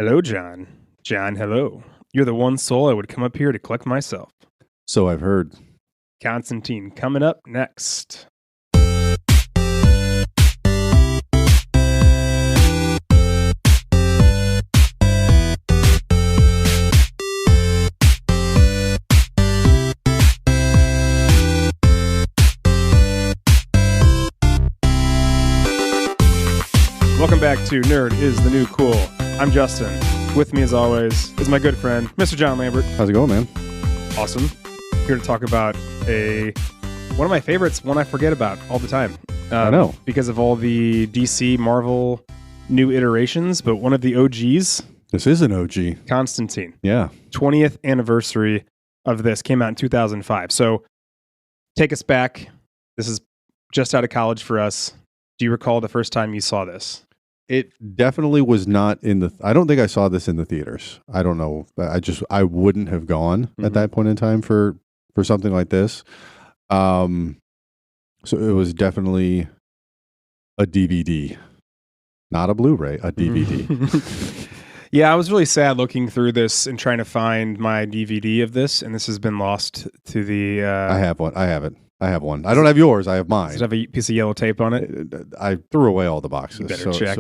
Hello, John. John, hello. You're the one soul I would come up here to collect myself. So I've heard. Constantine coming up next. Welcome back to Nerd is the New Cool. I'm Justin. With me, as always, is my good friend, Mr. John Lambert. How's it going, man? Awesome. Here to talk about one of my favorites, one I forget about all the time. I know. Because of all the DC, Marvel new iterations, but one of the OGs. This is an OG. Constantine. Yeah. 20th anniversary of this came out in 2005. So take us back. This is just out of college for us. Do you recall the first time you saw this? It definitely was not in the... I don't think I saw this in the theaters. I don't know. I wouldn't have gone at that point in time for something like this. So it was definitely a DVD. Not a Blu-ray, a DVD. Yeah, I was really sad looking through this and trying to find my DVD of this, and this has been lost to the... I have one. I have it. I have one. I don't have yours. I have mine. Does it have a piece of yellow tape on it? I threw away all the boxes. You better check.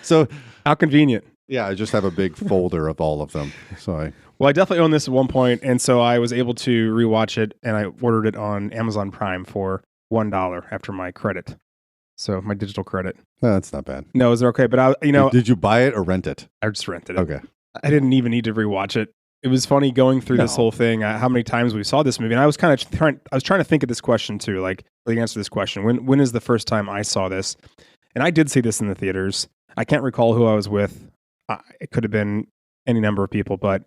So how convenient. Yeah, I just have a big folder of all of them. Well, I definitely owned this at one point, and so I was able to rewatch it, and I ordered it on Amazon Prime for $1 after my credit. So my digital credit. That's not bad. No, is it okay? But did you buy it or rent it? I just rented it. Okay. I didn't even need to rewatch it. It was funny going through this whole thing, how many times we saw this movie. And I was trying to think of this question too, like the answer to this question. When is the first time I saw this? And I did see this in the theaters. I can't recall who I was with. It could have been any number of people, but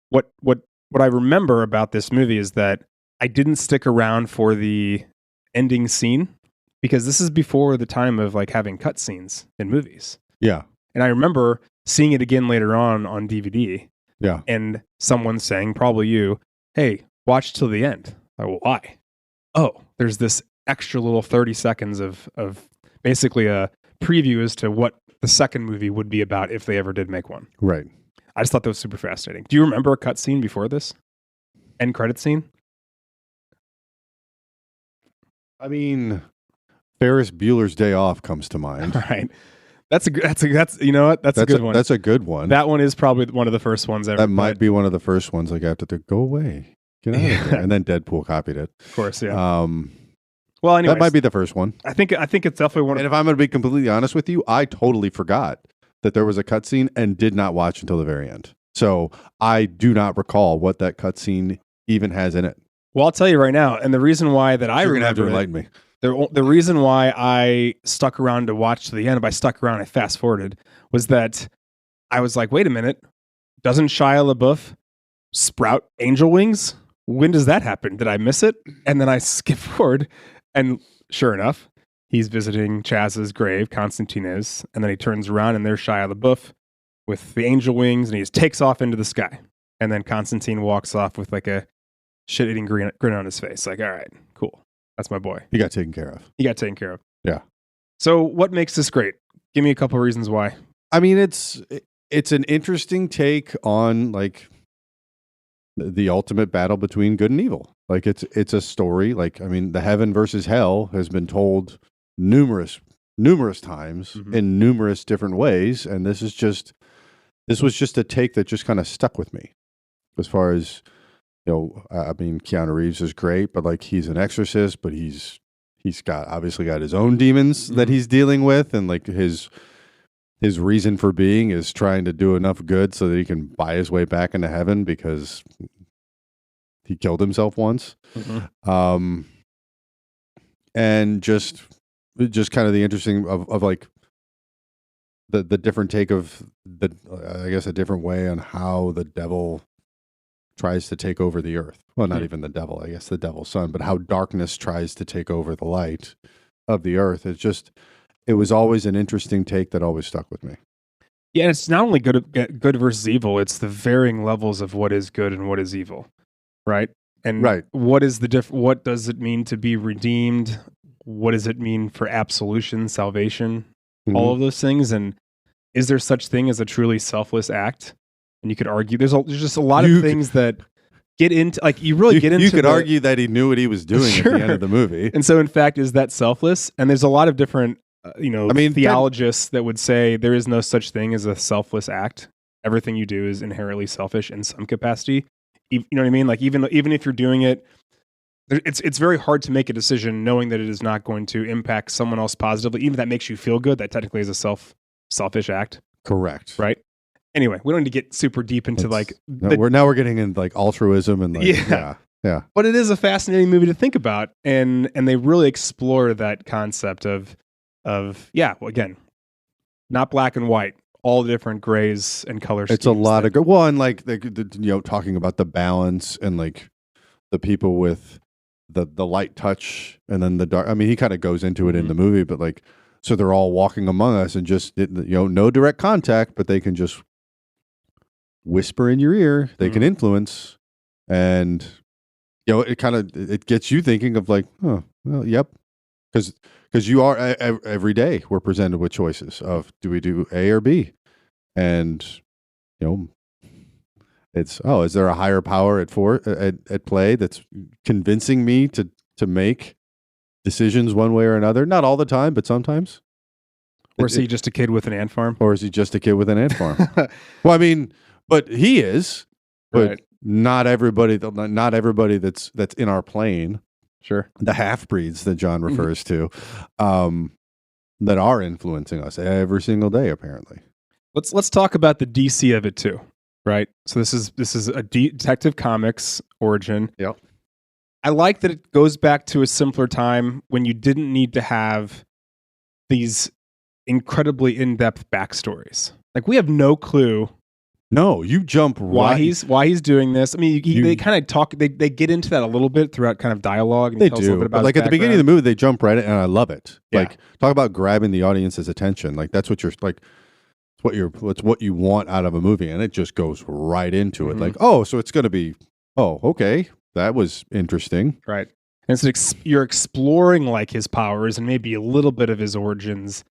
what I remember about this movie is that I didn't stick around for the ending scene because this is before the time of like having cutscenes in movies. Yeah. And I remember seeing it again later on DVD. Yeah. And someone saying, probably you, hey, watch till the end. Why? Oh, there's this extra little 30 seconds of basically a preview as to what the second movie would be about if they ever did make one. Right. I just thought that was super fascinating. Do you remember a cut scene before this? End credit scene? I mean, Ferris Bueller's Day Off comes to mind. Right. That's you know what? That's a good one. That's a good one. That one is probably one of the first ones ever. That might be one of the first ones. Like after go away, get out of here, and then Deadpool copied it. Of course, yeah. Well, anyway, that might be the first one. I think it's definitely one. And if I'm going to be completely honest with you, I totally forgot that there was a cutscene and did not watch until the very end. So I do not recall what that cutscene even has in it. Well, I'll tell you right now, and the reason why that You're going to have to enlighten me. The reason why I stuck around to watch to the end, by stuck around, I fast forwarded, was that I was like, wait a minute, doesn't Shia LaBeouf sprout angel wings? When does that happen? Did I miss it? And then I skip forward, and sure enough, he's visiting Chaz's grave, Constantine is, and then he turns around, and there's Shia LaBeouf with the angel wings, and he just takes off into the sky. And then Constantine walks off with like a shit-eating grin on his face. Like, all right, cool. That's my boy. He got taken care of. Yeah. So what makes this great? Give me a couple of reasons why. I mean, it's an interesting take on like the ultimate battle between good and evil. Like it's a story. Like, I mean, the heaven versus hell has been told numerous times in numerous different ways. And this was just a take that just kind of stuck with me as far as, you know, I mean, Keanu Reeves is great, but like he's an exorcist, but he's obviously got his own demons that he's dealing with, and like his reason for being is trying to do enough good so that he can buy his way back into heaven because he killed himself once. And just kind of the interesting of like the different take of I guess a different way on how the devil tries to take over the earth. Well, not even the devil, I guess the devil's son, but how darkness tries to take over the light of the earth. It was always an interesting take that always stuck with me. Yeah, it's not only good versus evil, it's the varying levels of what is good and what is evil, right? And what is what does it mean to be redeemed? What does it mean for absolution, salvation? All of those things. And is there such thing as a truly selfless act? And you could argue there's just a lot of things that get into, like, you really get into. You could argue that he knew what he was doing at the end of the movie. And so, in fact, is that selfless? And there's a lot of different, theologists that would say there is no such thing as a selfless act. Everything you do is inherently selfish in some capacity. You know what I mean? Like, even if you're doing it, it's very hard to make a decision knowing that it is not going to impact someone else positively. Even if that makes you feel good, that technically is a selfish act. Correct. Right? Anyway, we don't need to get super deep into we're getting into like altruism and yeah. But it is a fascinating movie to think about, and they really explore that concept of again, not black and white, all the different grays and colors. It's a lot of and like talking about the balance and like the people with the light touch and then the dark. I mean, he kind of goes into it in the movie, but like, so they're all walking among us and just no direct contact, but they can just whisper in your ear. They can influence, and it gets you thinking of like, oh, well, yep, because you are every day we're presented with choices of do we do A or B, and it's is there a higher power at play that's convincing me to make decisions one way or another? Not all the time, but sometimes. Or is he just a kid with an ant farm? Or is he just a kid with an ant farm? Well, I mean, but he is. But right. Not everybody that's in our plane. Sure. The half-breeds that John refers to, that are influencing us every single day, apparently. Let's talk about the DC of it too, right? So this is a Detective Comics origin. Yep. I like that it goes back to a simpler time when you didn't need to have these incredibly in-depth backstories. Like, we have no clue. No, you jump right. Why he's doing this. I mean, they kind of talk. They get into that a little bit throughout kind of dialogue. And they do. But like at the beginning of the movie, they jump right in, and I love it. Yeah. Like, talk about grabbing the audience's attention. Like, that's what you're like. It's what you want out of a movie, and it just goes right into it. Like, oh, so it's going to be. Oh, okay, that was interesting. Right. And so you're exploring like his powers and maybe a little bit of his origins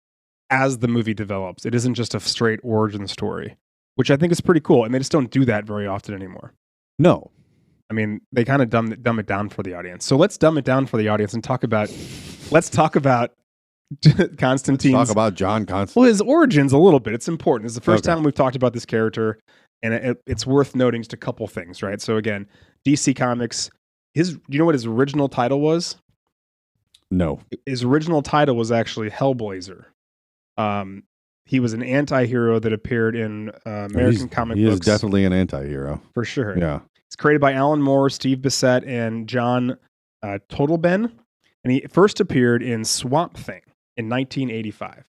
as the movie develops. It isn't just a straight origin story, which I think is pretty cool. And they just don't do that very often anymore. No. I mean, they kind of dumb it down for the audience. So let's dumb it down for the audience and talk about Constantine's. Let's talk about John Constantine. Well, his origins a little bit. It's important. It's the first time we've talked about this character, and it's worth noting just a couple things, right? So again, DC Comics, do you know what his original title was? No. His original title was actually Hellblazer. He was an anti-hero that appeared in American comic books. He is definitely an anti-hero. For sure. Yeah. It's created by Alan Moore, Steve Bissette, and John Totleben. And he first appeared in Swamp Thing in 1985.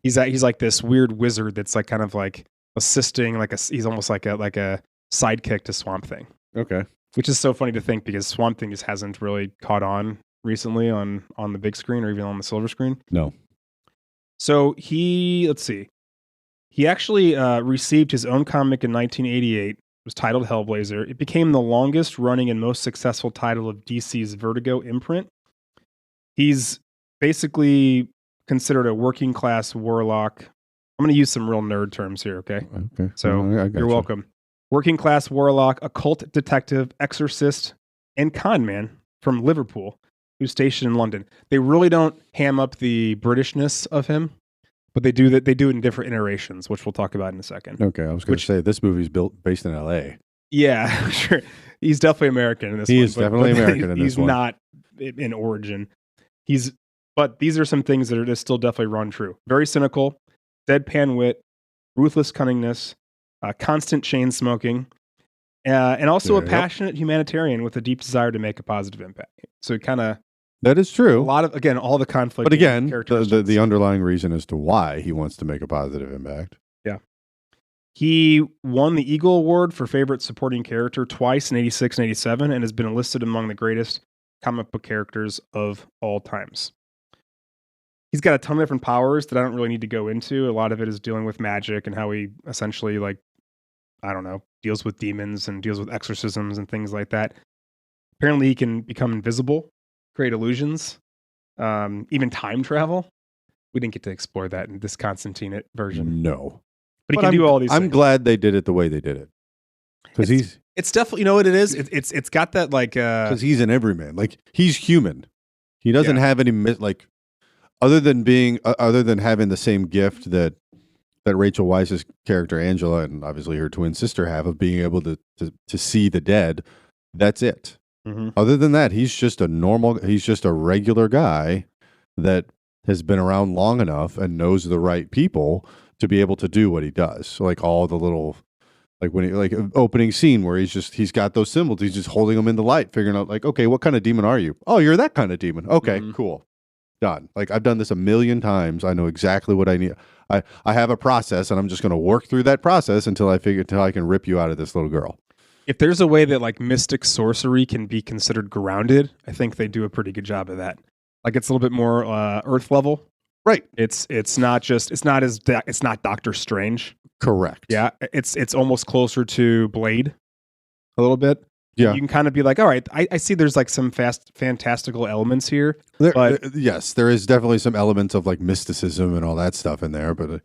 He's like this weird wizard that's like kind of like assisting, he's almost like a sidekick to Swamp Thing. Okay. Which is so funny to think because Swamp Thing just hasn't really caught on recently on the big screen or even on the silver screen. No. So he actually received his own comic in 1988. It was titled Hellblazer. It became the longest running and most successful title of DC's Vertigo imprint. He's basically considered a working class warlock. I'm going to use some real nerd terms here, okay? Okay. So you're welcome. Working class warlock, occult detective, exorcist, and con man from Liverpool, who's stationed in London. They really don't ham up the Britishness of him, but they do that. They do it in different iterations, which we'll talk about in a second. Okay, I was going to say this movie's based in L.A. Yeah, sure. He's definitely American in this one. He is definitely American in this one. He's not in origin. But these are some things that are still definitely run true. Very cynical, deadpan wit, ruthless cunningness, constant chain smoking, and also a passionate humanitarian with a deep desire to make a positive impact. So kind of that is true. A lot of all the conflict. But again, the underlying reason as to why he wants to make a positive impact. Yeah, he won the Eagle Award for favorite supporting character twice in '86 and '87, and has been enlisted among the greatest comic book characters of all times. He's got a ton of different powers that I don't really need to go into. A lot of it is dealing with magic and how he essentially, deals with demons and deals with exorcisms and things like that. Apparently, he can become invisible, create illusions, even time travel. We didn't get to explore that in this Constantine version. No. But he can do all these I'm things. glad they did it the way they did it. Because it's definitely, you know what it is? It's got that like... Because he's an everyman. Like, he's human. He doesn't have any, like, other than having the same gift that Rachel Weisz's character, Angela, and obviously her twin sister have of being able to see the dead. That's it. Mm-hmm. Other than that, he's just a regular guy that has been around long enough and knows the right people to be able to do what he does. So, like, all the little, like, when he, like, opening scene where he's got those symbols, he's just holding them in the light, figuring out, like, okay, what kind of demon are you? Oh, you're that kind of demon. Okay, cool. Done. Like, I've done this a million times. I know exactly what I need. I have a process, and I'm just going to work through that process until I can rip you out of this little girl. If there's a way that, like, mystic sorcery can be considered grounded, I think they do a pretty good job of that. Like, it's a little bit more earth level. Right. It's not Doctor Strange. Correct. Yeah. It's almost closer to Blade a little bit. Yeah. You can kind of be like, all right, I see there's like some fantastical elements here. Yes, there is definitely some elements of like mysticism and all that stuff in there, but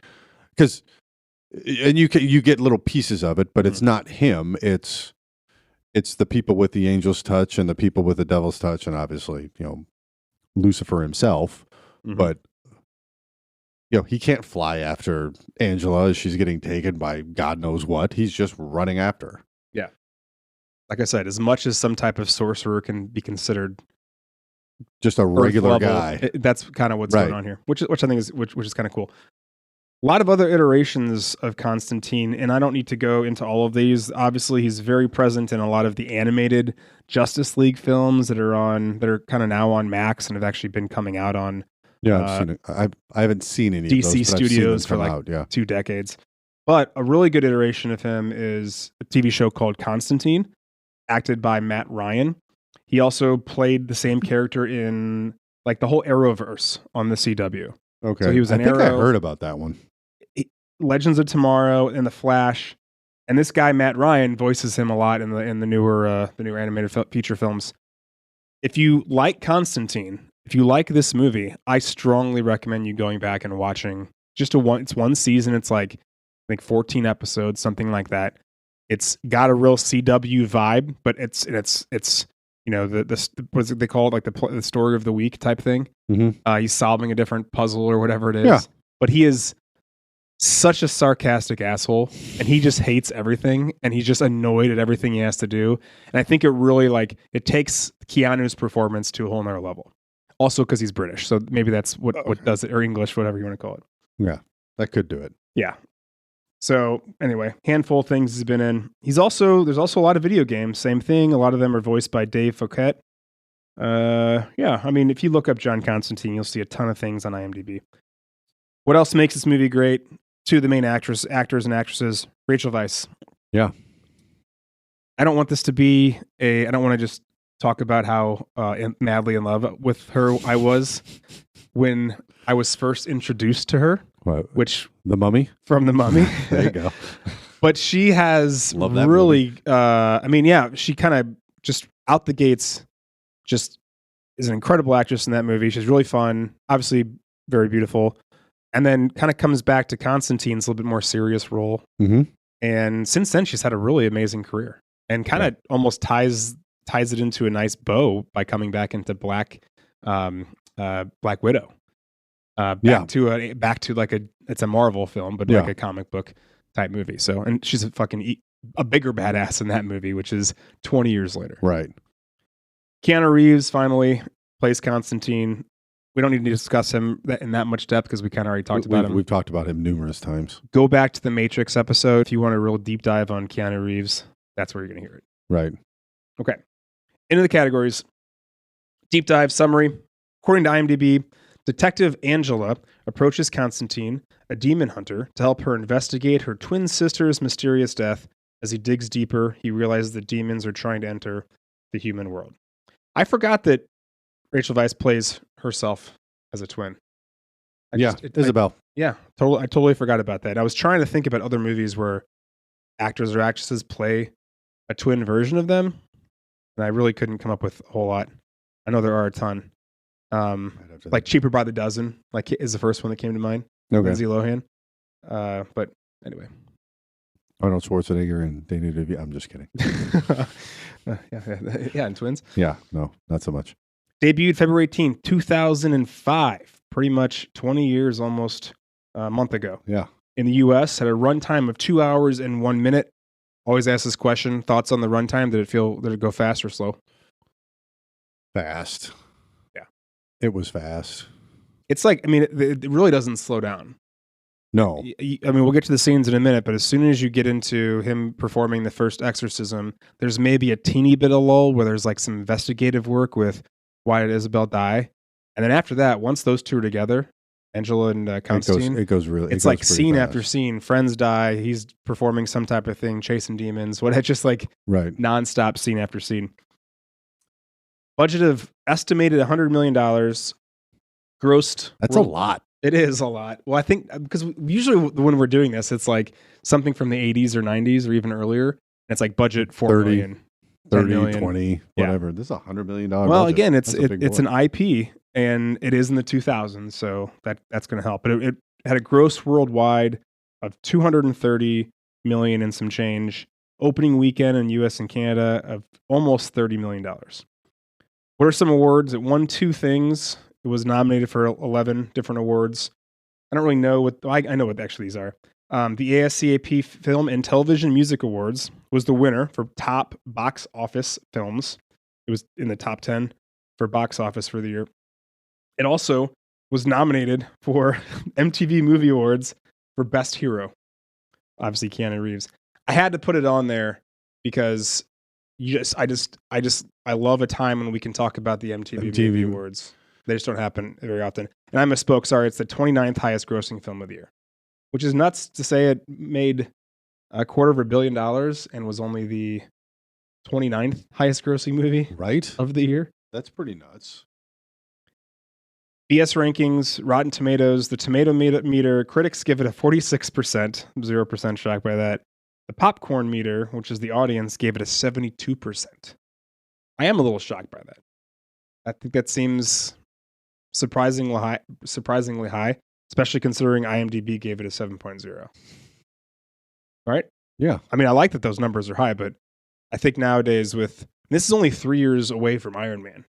you get little pieces of it, but it's not him. It's the people with the angel's touch and the people with the devil's touch, and obviously, Lucifer himself. Mm-hmm. But he can't fly after Angela as she's getting taken by God knows what. He's just running after her. Yeah. Like I said, as much as some type of sorcerer can be considered just a regular guy, that's kind of what's going on here, which I think is kind of cool. A lot of other iterations of Constantine, and I don't need to go into all of these. Obviously, he's very present in a lot of the animated Justice League films that are kind of now on Max and have actually been coming out on. Yeah, I've seen it. I haven't seen any DC of those, Studios for like 2 decades. But a really good iteration of him is a TV show called Constantine, acted by Matt Ryan. He also played the same character in like the whole Arrowverse on the CW. Okay, so he was I heard about that one. Legends of Tomorrow and The Flash, and this guy Matt Ryan voices him a lot in the newer animated feature films. If you like Constantine, if you like this movie, I strongly recommend you going back and watching it's one season. It's like I think 14 episodes, something like that. It's got a real CW vibe, but it's what's it they call it, like the story of the week type thing. Mm-hmm. He's solving a different puzzle or whatever it is, but he is such a sarcastic asshole, and he just hates everything, and he's just annoyed at everything he has to do. And I think it really it takes Keanu's performance to a whole nother level. Also because he's British, so maybe that's what does it, or English, whatever you want to call it. Yeah, that could do it. Yeah. So anyway, handful of things he's been in. There's also a lot of video games. Same thing. A lot of them are voiced by Dave Fouquet. I mean, if you look up John Constantine, you'll see a ton of things on IMDb. What else makes this movie great? 2 of the main actors and actresses, Rachel Weisz. Yeah. I don't want this to be I don't want to just talk about how madly in love with her I was when I was first introduced to her. What? Which The Mummy? From The Mummy. There you go. But she has really, she kind of just out the gates, just is an incredible actress in that movie. She's really fun, obviously very beautiful. And then kind of comes back to Constantine's a little bit more serious role. Mm-hmm. And since then, she's had a really amazing career and kind of almost ties it into a nice bow by coming back into Black Widow. Back to like it's a Marvel film, but like a comic book type movie. So, and she's a bigger badass in that movie, which is 20 years later. Right. Keanu Reeves finally plays Constantine. We don't need to discuss him in that much depth because we kind of already talked about him. We've talked about him numerous times. Go back to the Matrix episode if you want a real deep dive on Keanu Reeves. That's where you're going to hear it. Right. Okay. Into the categories. Deep dive summary. According to IMDb, Detective Angela approaches Constantine, a demon hunter, to help her investigate her twin sister's mysterious death. As he digs deeper, he realizes that demons are trying to enter the human world. I forgot that Rachel Weisz plays herself as a twin. Isabel. I totally forgot about that. I was trying to think about other movies where actors or actresses play a twin version of them, and I really couldn't come up with a whole lot. I know there are a ton. Like Cheaper by the Dozen, like is the first one that came to mind. Okay. Lindsay Lohan. But Anyway. Arnold Schwarzenegger and Danny DeVito. I'm just kidding. Yeah, and Twins. Yeah, no, not so much. Debuted February 18th, 2005. Pretty much 20 years, almost a month ago. Yeah. In the U.S., had a runtime of 2 hours and 1 minute. Always ask this question. Thoughts on the runtime? Did it go fast or slow? Fast. Yeah. It was fast. It's like, I mean, it really doesn't slow down. No. I mean, we'll get to the scenes in a minute, but as soon as you get into him performing the first exorcism, there's maybe a teeny bit of lull where there's like some investigative work with why did Isabel die? And then after that, once those two are together, Angela and Constantine, it goes really. It's like scene after scene. Friends die. He's performing some type of thing, chasing demons. It's just like nonstop scene after scene. Budget of estimated $100 million. Grossed. That's a lot. It is a lot. Well, I think because usually when we're doing this, it's like something from the 80s or 90s or even earlier. And it's like budget 30 million, 30, million. 20, whatever. This is $100 million. Well, budget. Again, it's an IP and it is in the 2000s, so that's going to help. But it had a gross worldwide of 230 million and some change. Opening weekend in U.S. and Canada of almost $30 million. What are some awards? It won 2 things. It was nominated for 11 different awards. I don't really know what I know what actually these are. The ASCAP Film and Television Music Awards was the winner for top box office films. It was in the top 10 for box office for the year. It also was nominated for MTV Movie Awards for Best Hero. Obviously, Keanu Reeves. I had to put it on there because I love a time when we can talk about the MTV Movie Awards. They just don't happen very often. And I misspoke. Sorry, it's the 29th highest grossing film of the year, which is nuts to say. It made $250 million and was only the 29th highest grossing movie of the year. That's pretty nuts. BS rankings, Rotten Tomatoes, the tomato meter, critics give it a 46%. I'm 0% shocked by that. The popcorn meter, which is the audience, gave it a 72%. I am a little shocked by that. I think that seems surprisingly high, especially considering IMDb gave it a 7.0. Right? Yeah. I mean, I like that those numbers are high, but I think nowadays this is only 3 years away from Iron Man.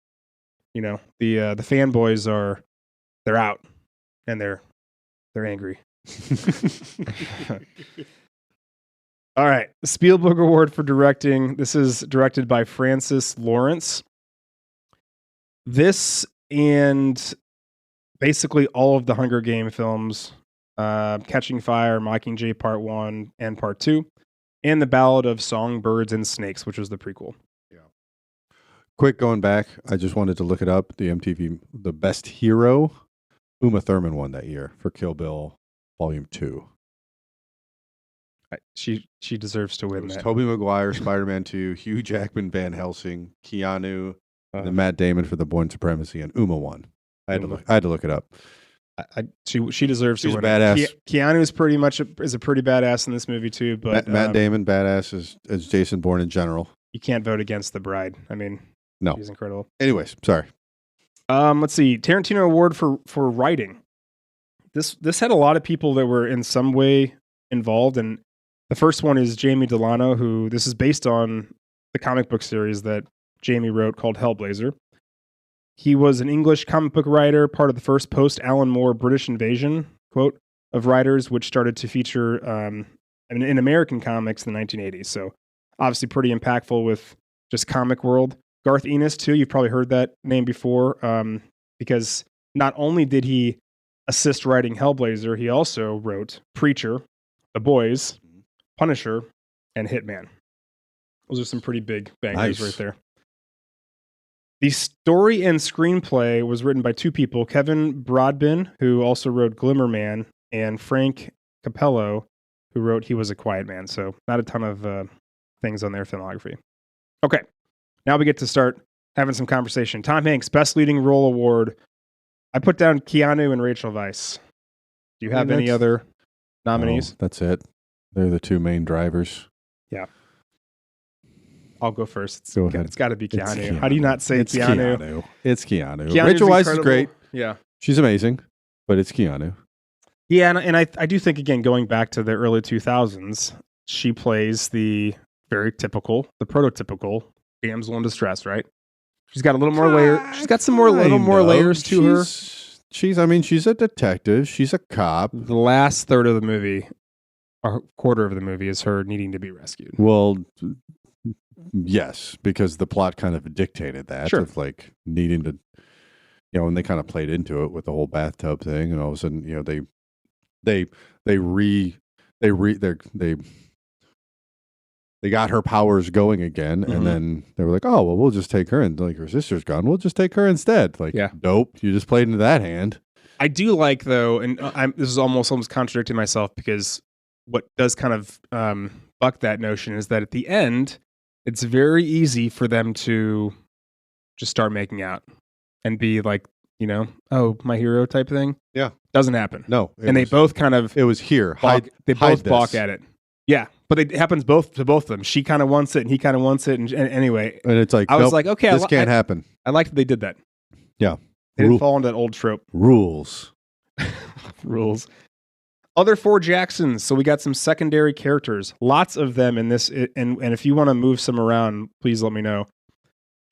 You know, the fanboys they're out and they're angry. All right. The Spielberg Award for directing. This is directed by Francis Lawrence. This and basically all of the Hunger Game films, Catching Fire, Mockingjay Part 1 and Part 2, and The Ballad of Songbirds and Snakes, which was the prequel. Yeah. Quick going back, I just wanted to look it up. The MTV, the Best Hero, Uma Thurman won that year for Kill Bill Volume 2. She deserves to win that. Tobey Maguire, Spider-Man 2, Hugh Jackman, Van Helsing, Keanu, and Matt Damon for The Bourne Supremacy, and Uma won. I had to look it up. She deserves to win. She's badass. Keanu is a pretty badass in this movie too. But Matt Damon, badass as Jason Bourne in general. You can't vote against the bride. I mean, no, she's incredible. Anyways, sorry. Let's see. Tarantino Award for writing. This had a lot of people that were in some way involved, and the first one is Jamie Delano, who this is based on the comic book series that Jamie wrote called Hellblazer. He was an English comic book writer, part of the first post-Alan Moore British invasion, quote, of writers, which started to feature in American comics in the 1980s. So obviously pretty impactful with just comic world. Garth Ennis, too. You've probably heard that name before because not only did he assist writing Hellblazer, he also wrote Preacher, The Boys, Punisher, and Hitman. Those are some pretty big bangers right there. The story and screenplay was written by 2 people, Kevin Broadbent, who also wrote Glimmerman, and Frank Capello, who wrote He Was a Quiet Man. So not a ton of things on their filmography. Okay, now we get to start having some conversation. Tom Hanks, Best Leading Role Award. I put down Keanu and Rachel Weisz. Do you have any other nominees? No, that's it. They're the 2 main drivers. Yeah. I'll go first. Go ahead. It's got to be Keanu. How do you not say Keanu? It's Keanu. Keanu's Rachel Weisz is incredible. great. Yeah. She's amazing, but it's Keanu. Yeah, and I do think, again, going back to the early 2000s, she plays the very typical, the prototypical damsel in distress, right? She's got a little more layer. She's got some little more layers to her. She's a detective. She's a cop. The last third of the movie, or quarter of the movie, is her needing to be rescued. Well, yes, because the plot kind of dictated that. Sure. Of like needing to, and they kind of played into it with the whole bathtub thing, and all of a sudden, they got her powers going again, and then they were like, oh, well, we'll just take her, and like her sister's gone, we'll just take her instead. Like, dope, you just played into that hand. I do like, though, and this is almost contradicting myself, because what does kind of buck that notion is that at the end, it's very easy for them to just start making out and be like, oh, my hero type thing. Yeah. Doesn't happen. No. They both kind of... It was here. They both balk at it. Yeah, but it happens to both of them. She kind of wants it, and he kind of wants it, and anyway. And it's like, I was like, okay, this can't happen. I like that they did that. Yeah, they didn't fall into that old trope. Rules. Other 4 Jacksons. So we got some secondary characters, lots of them in this. And if you want to move some around, please let me know.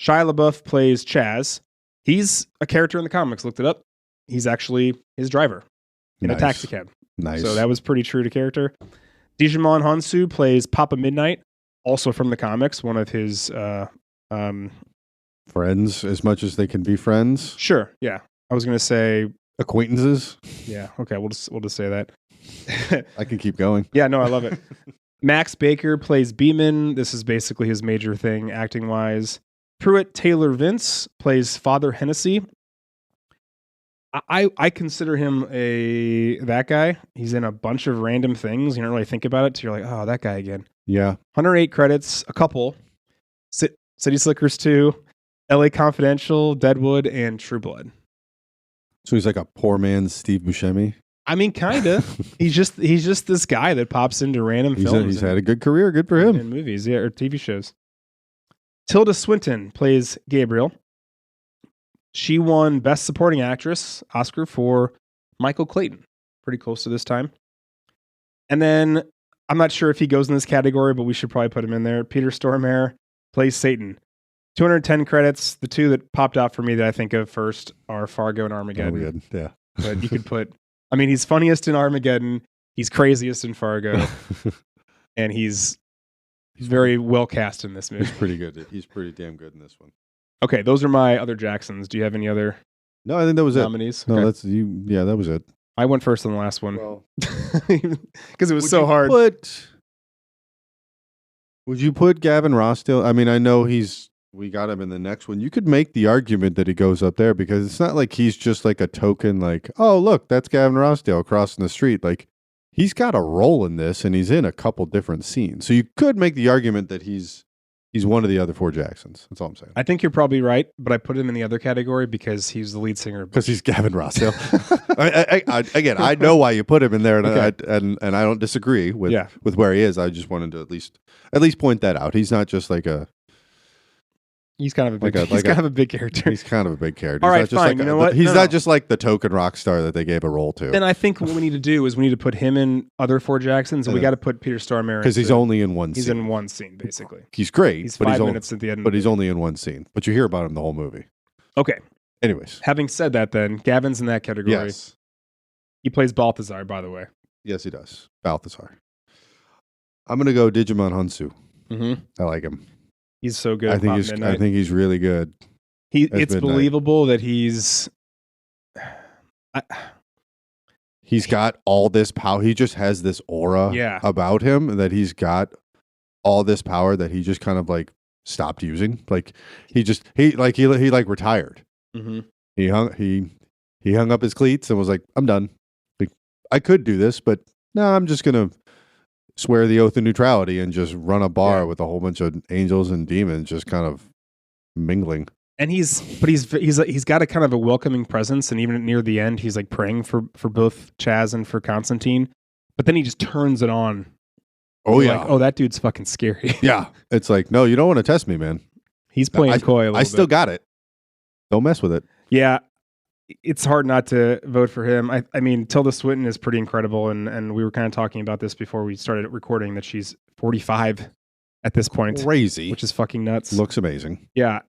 Shia LaBeouf plays Chaz. He's a character in the comics. Looked it up. He's actually his driver in a taxi cab. Nice. So that was pretty true to character. Digimon Hansu plays Papa Midnight, also from the comics, one of his friends, as much as they can be friends. Sure, yeah. I was going to say acquaintances. Yeah, okay, we'll just say that. I can keep going. Yeah, no, I love it. Max Baker plays Beeman. This is basically his major thing, acting-wise. Pruitt Taylor Vince plays Father Hennessy. I consider him that guy. He's in a bunch of random things. You don't really think about it till you're like, oh, that guy again. Yeah. 108 credits, a couple. City Slickers 2, LA Confidential, Deadwood, and True Blood. So he's like a poor man's Steve Buscemi? I mean, kind of. he's just this guy that pops into random films. He's had a good career. Good for him. In movies, yeah, or TV shows. Tilda Swinton plays Gabriel. She won Best Supporting Actress Oscar for Michael Clayton. Pretty close to this time. And then, I'm not sure if he goes in this category, but we should probably put him in there. Peter Stormare plays Satan. 210 credits. The 2 that popped out for me that I think of first are Fargo and Armageddon. Yeah. But you could put... I mean, he's funniest in Armageddon. He's craziest in Fargo. And he's very well cast in this movie. He's pretty good. He's pretty damn good in this one. Okay, those are my other Jacksons. Do you have any other No, I think that was nominees? No, Okay. that's you. Yeah, that was it. I went first on the last one. Well, because it was so hard. Would you put Gavin Rossdale? I mean, I know we got him in the next one. You could make the argument that he goes up there because it's not like he's just like a token, like, oh, look, that's Gavin Rossdale crossing the street. Like, he's got a role in this and he's in a couple different scenes. So you could make the argument that he's one of the other 4 Jacksons. That's all I'm saying. I think you're probably right, but I put him in the other category because he's the lead singer. Because he's Gavin Rossdale. Again, I know why you put him in there, and Okay. I don't disagree with where he is. I just wanted to at least point that out. He's not just like a. He's kind of a big, kind of a big character. He's kind of a big character. All right, he's not just fine. like You know what? He's No. not just like the token rock star that they gave a role to. Then I think what we need to do is we need to put him in other 4 Jacksons, and we got to put Peter Stormare because he's only in one. He's scene. in one scene basically. He's great. He's but 5 he's minutes at the end. But he's only in one scene. But you hear about him the whole movie. Okay. Anyways, having said that, then Gavin's in that category. Yes. He plays Balthazar, by the way. Yes, he does. Balthazar. I'm gonna go Digimon Hansu. Mm-hmm. I like him. He's so good. I think he's really good. It's believable that he's got all this power. He just has this aura about him that he's got all this power that he just kind of like stopped using. Like he retired. Mm-hmm. He hung up his cleats and was like, I'm done. Like, I could do this, but no, I'm just gonna swear the oath of neutrality and just run a bar with a whole bunch of angels and demons just kind of mingling. And he's got a kind of a welcoming presence, and even near the end, he's like praying for both Chaz and for Constantine, but then he just turns it on. Oh yeah! Like, oh, that dude's fucking scary. Yeah, it's like, no, you don't want to test me, man. He's playing coy a little bit. I still got it. Don't mess with it. Yeah, it's hard not to vote for him. I mean, Tilda Swinton is pretty incredible, and we were kind of talking about this before we started recording that she's 45 at this point, Crazy, which is fucking nuts. Looks amazing. Yeah,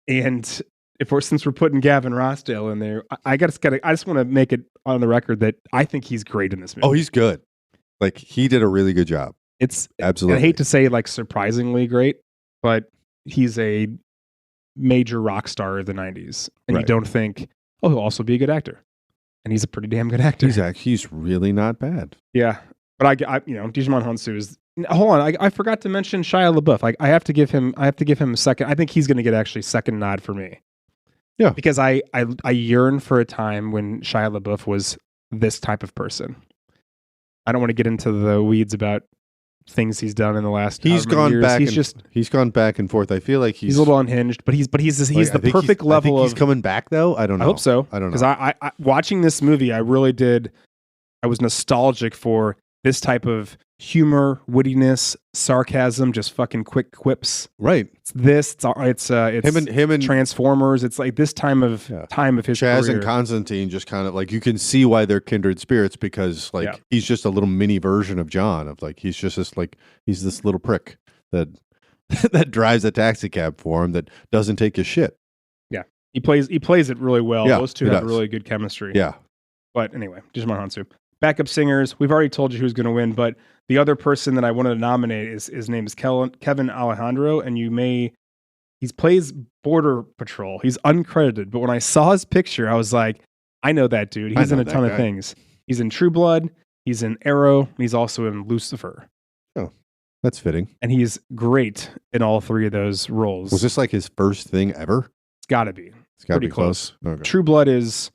and since we're putting Gavin Rossdale in there, I just want to make it on the record that I think he's great in this movie. Oh, he's good. Like he did a really good job. It's absolutely. I hate to say like surprisingly great, but he's a major rock star of the 90s, and you don't think, oh, he'll also be a good actor, and he's a pretty damn good actor. He's really not bad. Yeah, but I Djimon Hounsou is. Hold on, I forgot to mention Shia LaBeouf. Like I have to give him a second. I think he's going to get actually second nod for me. Yeah, because I yearn for a time when Shia LaBeouf was this type of person. I don't want to get into the weeds about things he's done in the last. He's gone years. back. He's gone back and forth. I feel like he's a little unhinged, but he's the perfect level of. He's coming back though. I don't know. I hope so. I don't know, because I watching this movie, I really did. I was nostalgic for this type of humor, wittiness, sarcasm, just fucking quick quips. Right. It's him and Transformers. It's like this time of his Chaz career. And Constantine just kind of like, you can see why they're kindred spirits, because like he's just a little mini version of John. Of like he's just he's this little prick that that drives a taxi cab for him that doesn't take his shit. Yeah, he plays it really well. Yeah, those two have really good chemistry. Yeah. But anyway, Djimon Hounsou. Backup singers, we've already told you who's going to win, but the other person that I wanted to nominate his name is Kevin Alejandro, and he plays Border Patrol. He's uncredited, but when I saw his picture, I was like, I know that dude. He's in a ton of things. He's in True Blood, he's in Arrow, and he's also in Lucifer. Oh, that's fitting. And he's great in all three of those roles. Was this like his first thing ever? It's got to be. It's got to be close. Okay. True Blood is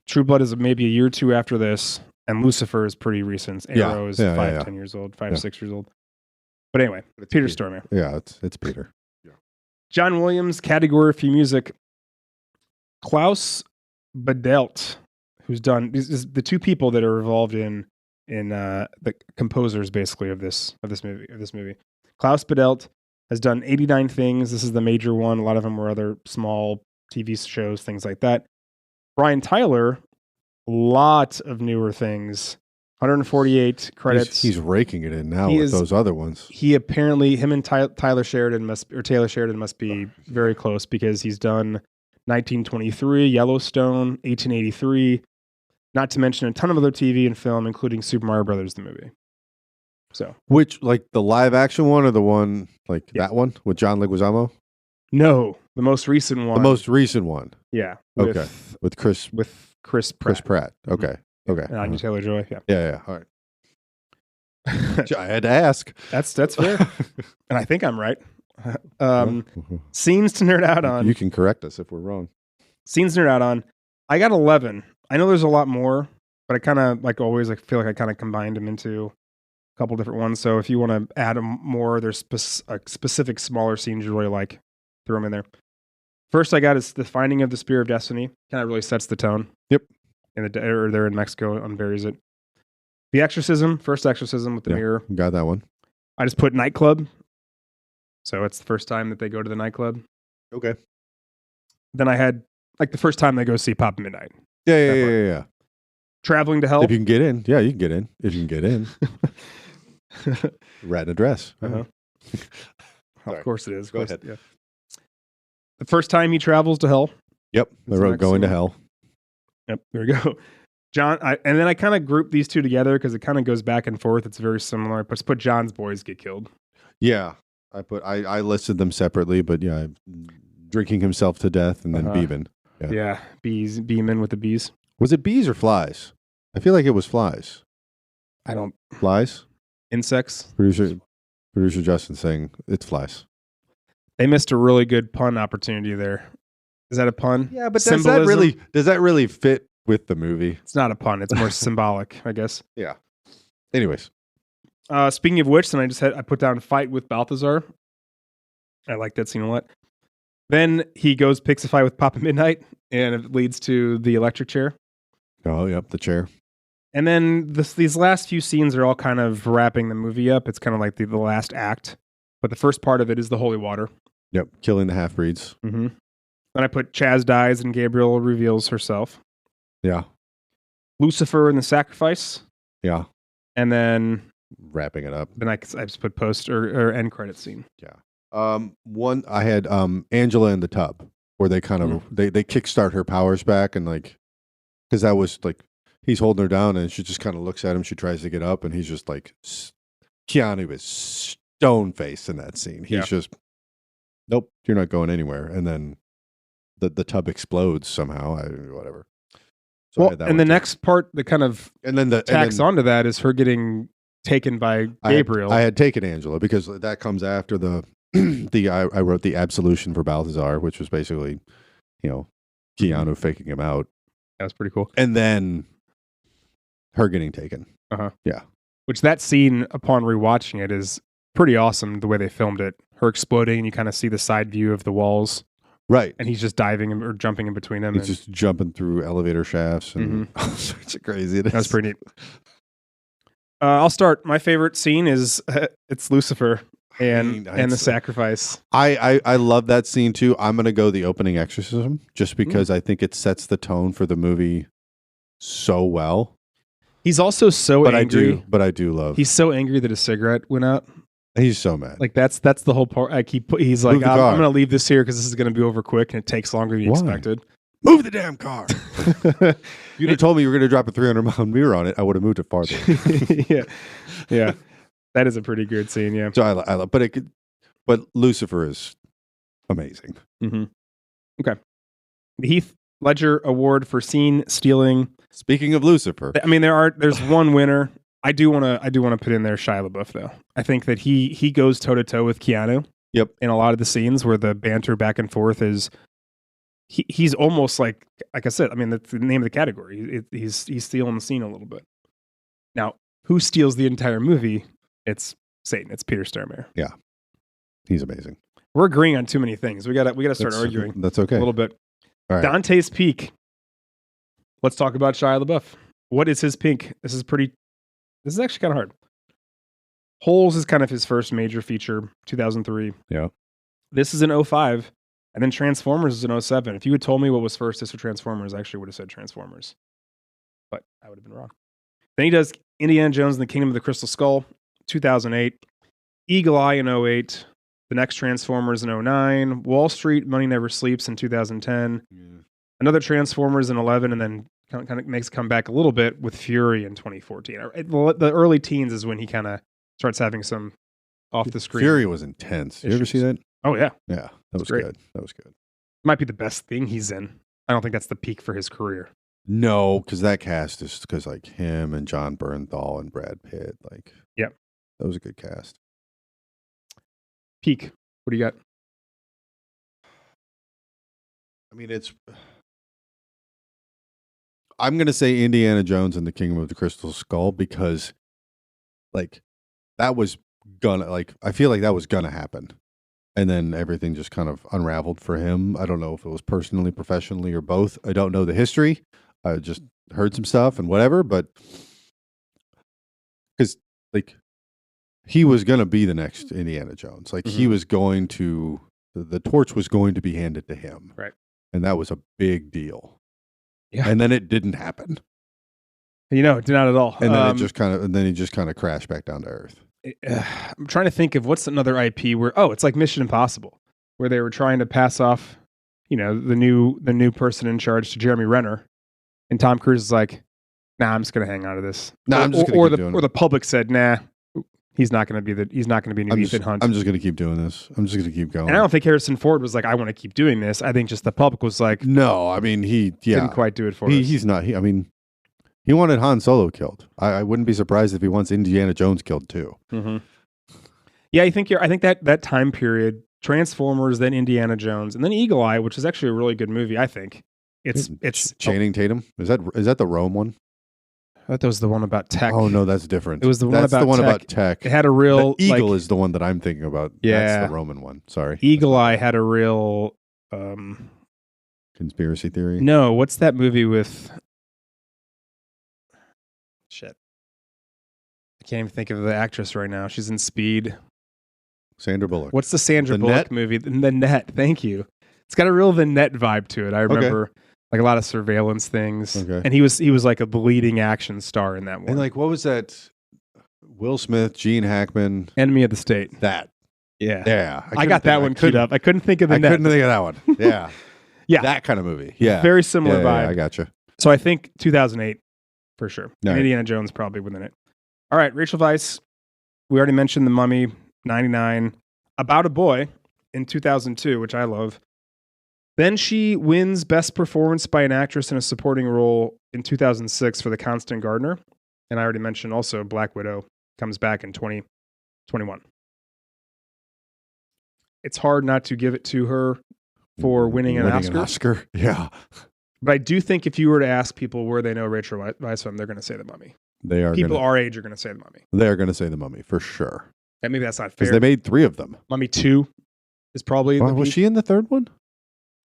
maybe a year or two after this. And Lucifer is pretty recent. Arrow is 10 years old, 6 years old. But anyway, Peter Stormare. Yeah, it's Peter. Yeah. John Williams, category for music. Klaus Badelt, who's done the two people that are involved in the composers basically of this movie. Klaus Badelt has done 89 things. This is the major one. A lot of them were other small TV shows, things like that. Brian Tyler. Lot of newer things. 148 credits. He's raking it in now with those other ones. He apparently, him and Taylor Sheridan must be very close, because he's done 1923, Yellowstone, 1883, not to mention a ton of other TV and film, including Super Mario Brothers, the movie. So, which, like the live action one, or the one that one with John Leguizamo? No, the most recent one. The most recent one. Yeah. With Chris Pratt. Okay. Okay. And Anya Taylor-Joy. Yeah. Yeah. All right. I had to ask. That's fair. And I think I'm right. Scenes to nerd out on. You can correct us if we're wrong. Scenes to nerd out on. I got 11. I know there's a lot more, but I kind of, like always, I feel like I kind of combined them into a couple different ones. So if you want to add more, there's specific smaller scenes you really like, throw them in there. First I got is the Finding of the Spear of Destiny. Kind of really sets the tone. Yep. They're in Mexico, unburies it. The Exorcism, first Exorcism with the mirror. Got that one. I just put nightclub. So it's the first time that they go to the nightclub. Okay. Then I had like the first time they go see Papa Midnight. Yeah. Traveling to Hell. If you can get in. Yeah, you can get in. If you can get in. Rat in a dress. Uh-huh. Of course it is. Go ahead. Yeah. The first time he travels to hell. Yep. I wrote Going to Hell. Yep. There we go. John, and then I kind of grouped these two together because it kind of goes back and forth. It's very similar. But put John's Boys Get Killed. Yeah. I listed them separately, but yeah, drinking himself to death and then Beeman. Yeah. Beeman with the bees. Was it bees or flies? I feel like it was flies. Flies? Insects. Producer Justin saying it's flies. They missed a really good pun opportunity there. Is that a pun? Yeah, but does that really fit with the movie? It's not a pun. It's more symbolic, I guess. Yeah. Anyways. Speaking of which, then I put down Fight with Balthazar. I like that scene a lot. Then he picks a fight with Papa Midnight, and it leads to the electric chair. Oh, yep, the chair. And then these last few scenes are all kind of wrapping the movie up. It's kind of like the last act. But the first part of it is the holy water. Yep, killing the half-breeds. Mm-hmm. Then I put Chaz dies and Gabriel reveals herself. Yeah. Lucifer and the sacrifice. Yeah. And then wrapping it up. Then I just put post or end credit scene. Yeah. One I had Angela in the tub where they kind of they kickstart her powers back and like because that was like he's holding her down and she just kind of looks at him. She tries to get up and he's just like Keanu is stone faced in that scene. He's just nope, you're not going anywhere. And then the tub explodes somehow. Whatever. So well, and the next part that kind of tacks onto that is her getting taken by Gabriel. I had taken Angela because that comes after the I wrote the absolution for Balthazar, which was basically, Keanu faking him out. That was pretty cool. And then her getting taken. Yeah. Which that scene, upon rewatching it, is pretty awesome. The way they filmed it, her exploding, and you kind of see the side view of the walls. Right. And he's just diving or jumping in between them. He's just jumping through elevator shafts and all sorts of crazy. That's pretty neat. I'll start. My favorite scene is it's Lucifer and the sacrifice. I love that scene too. I'm going to go the opening exorcism just because I think it sets the tone for the movie so well. He's also so angry. I do love. He's so angry that his cigarette went out. He's so mad. Like that's the whole part. Like he's like, I'm going to leave this here because this is going to be over quick and it takes longer than you expected. Move the damn car. You'd have told me you were going to drop a 300-mile mirror on it. I would have moved it farther. Yeah. That is a pretty good scene. Yeah. So I love, but Lucifer is amazing. Okay. The Heath Ledger Award for scene stealing. Speaking of Lucifer, I mean there's one winner. I do want to put in there Shia LaBeouf though. I think that he goes toe to toe with Keanu. Yep. In a lot of the scenes where the banter back and forth is. He's almost like I said. I mean, that's the name of the category. He's stealing the scene a little bit. Now, who steals the entire movie? It's Satan. It's Peter Stormare. Yeah, he's amazing. We're agreeing on too many things. We gotta start arguing. That's okay. A little bit. All right. Dante's Peak. Let's talk about Shia LaBeouf. What is his peak? This is actually kind of hard. Holes is kind of his first major feature, 2003. Yeah. This is in 2005. And then Transformers is in 2007. If you had told me what was first for Transformers, I actually would have said Transformers. But I would have been wrong. Then he does Indiana Jones and the Kingdom of the Crystal Skull, 2008. Eagle Eye in 2008. The next Transformers in 2009. Wall Street, Money Never Sleeps in 2010. Another Transformers in 2011. And then kind of makes a comeback a little bit with Fury in 2014. The early teens is when he kind of starts having some off the screen. Fury was intense. You ever see that? Oh, yeah. Yeah, that was good. That was good. Might be the best thing he's in. I don't think that's the peak for his career. No, because that cast is because like him and John Bernthal and Brad Pitt. Like, yep, that was a good cast. Peak. What do you got? I mean, I'm going to say Indiana Jones and the Kingdom of the Crystal Skull because, like, that was I feel like that was gonna happen. And then everything just kind of unraveled for him. I don't know if it was personally, professionally, or both. I don't know the history. I just heard some stuff and whatever, but because like he was going to be the next Indiana Jones. Like he was going to, the torch was going to be handed to him. Right. And that was a big deal. Yeah. And then it didn't happen. Not at all. And then he just kind of crashed back down to earth. I'm trying to think of what's another IP where it's like Mission Impossible, where they were trying to pass off, the new person in charge to Jeremy Renner, and Tom Cruise is like, "Nah, I'm just gonna hang on to this." I'm just or the public said, "Nah, he's not gonna be new Ethan Hunt." I'm just gonna keep doing this. I'm just gonna keep going. And I don't think Harrison Ford was like, "I want to keep doing this." I think just the public was like, "No, I mean he didn't quite do it for us." He's not. I mean. He wanted Han Solo killed. I wouldn't be surprised if he wants Indiana Jones killed too. Yeah, I think that time period, Transformers, then Indiana Jones, and then Eagle Eye, which is actually a really good movie. I think it's Channing Tatum. Is that the Rome one? I thought that was the one about tech. Oh no, that's different. It was the one about tech. It had a real the Eagle is the one that I'm thinking about. Yeah, that's the Roman one. Sorry, Eagle Eye had a real conspiracy theory. No, what's that movie with? Shit. I can't even think of the actress right now. She's in Speed. Sandra Bullock. What's the Sandra Bullock movie? The Net. Thank you. It's got a real Vignette vibe to it. I remember like a lot of surveillance things. Okay. And he was like a leading action star in that one. And like, what was that? Will Smith, Gene Hackman. Enemy of the State. That. Yeah. Yeah. I got that one queued up. I couldn't think of the I couldn't think of that one. Yeah. Yeah. That kind of movie. Yeah. Very similar vibe. Yeah, I got you. So I think 2008 for sure. Right. And Indiana Jones probably within it. All right. Rachel Weisz. We already mentioned The Mummy, 99. About a Boy in 2002, which I love. Then she wins Best Performance by an Actress in a Supporting Role in 2006 for The Constant Gardener. And I already mentioned also Black Widow comes back in 2021. It's hard not to give it to her for winning an Oscar. Yeah. But I do think if you were to ask people where they know Rachel Weisz from, they're going to say The Mummy. They are. People our age are going to say The Mummy. They're going to say The Mummy for sure. And maybe that's not fair. Because they made 3 of them. Mummy 2 is probably. Was she in the third one?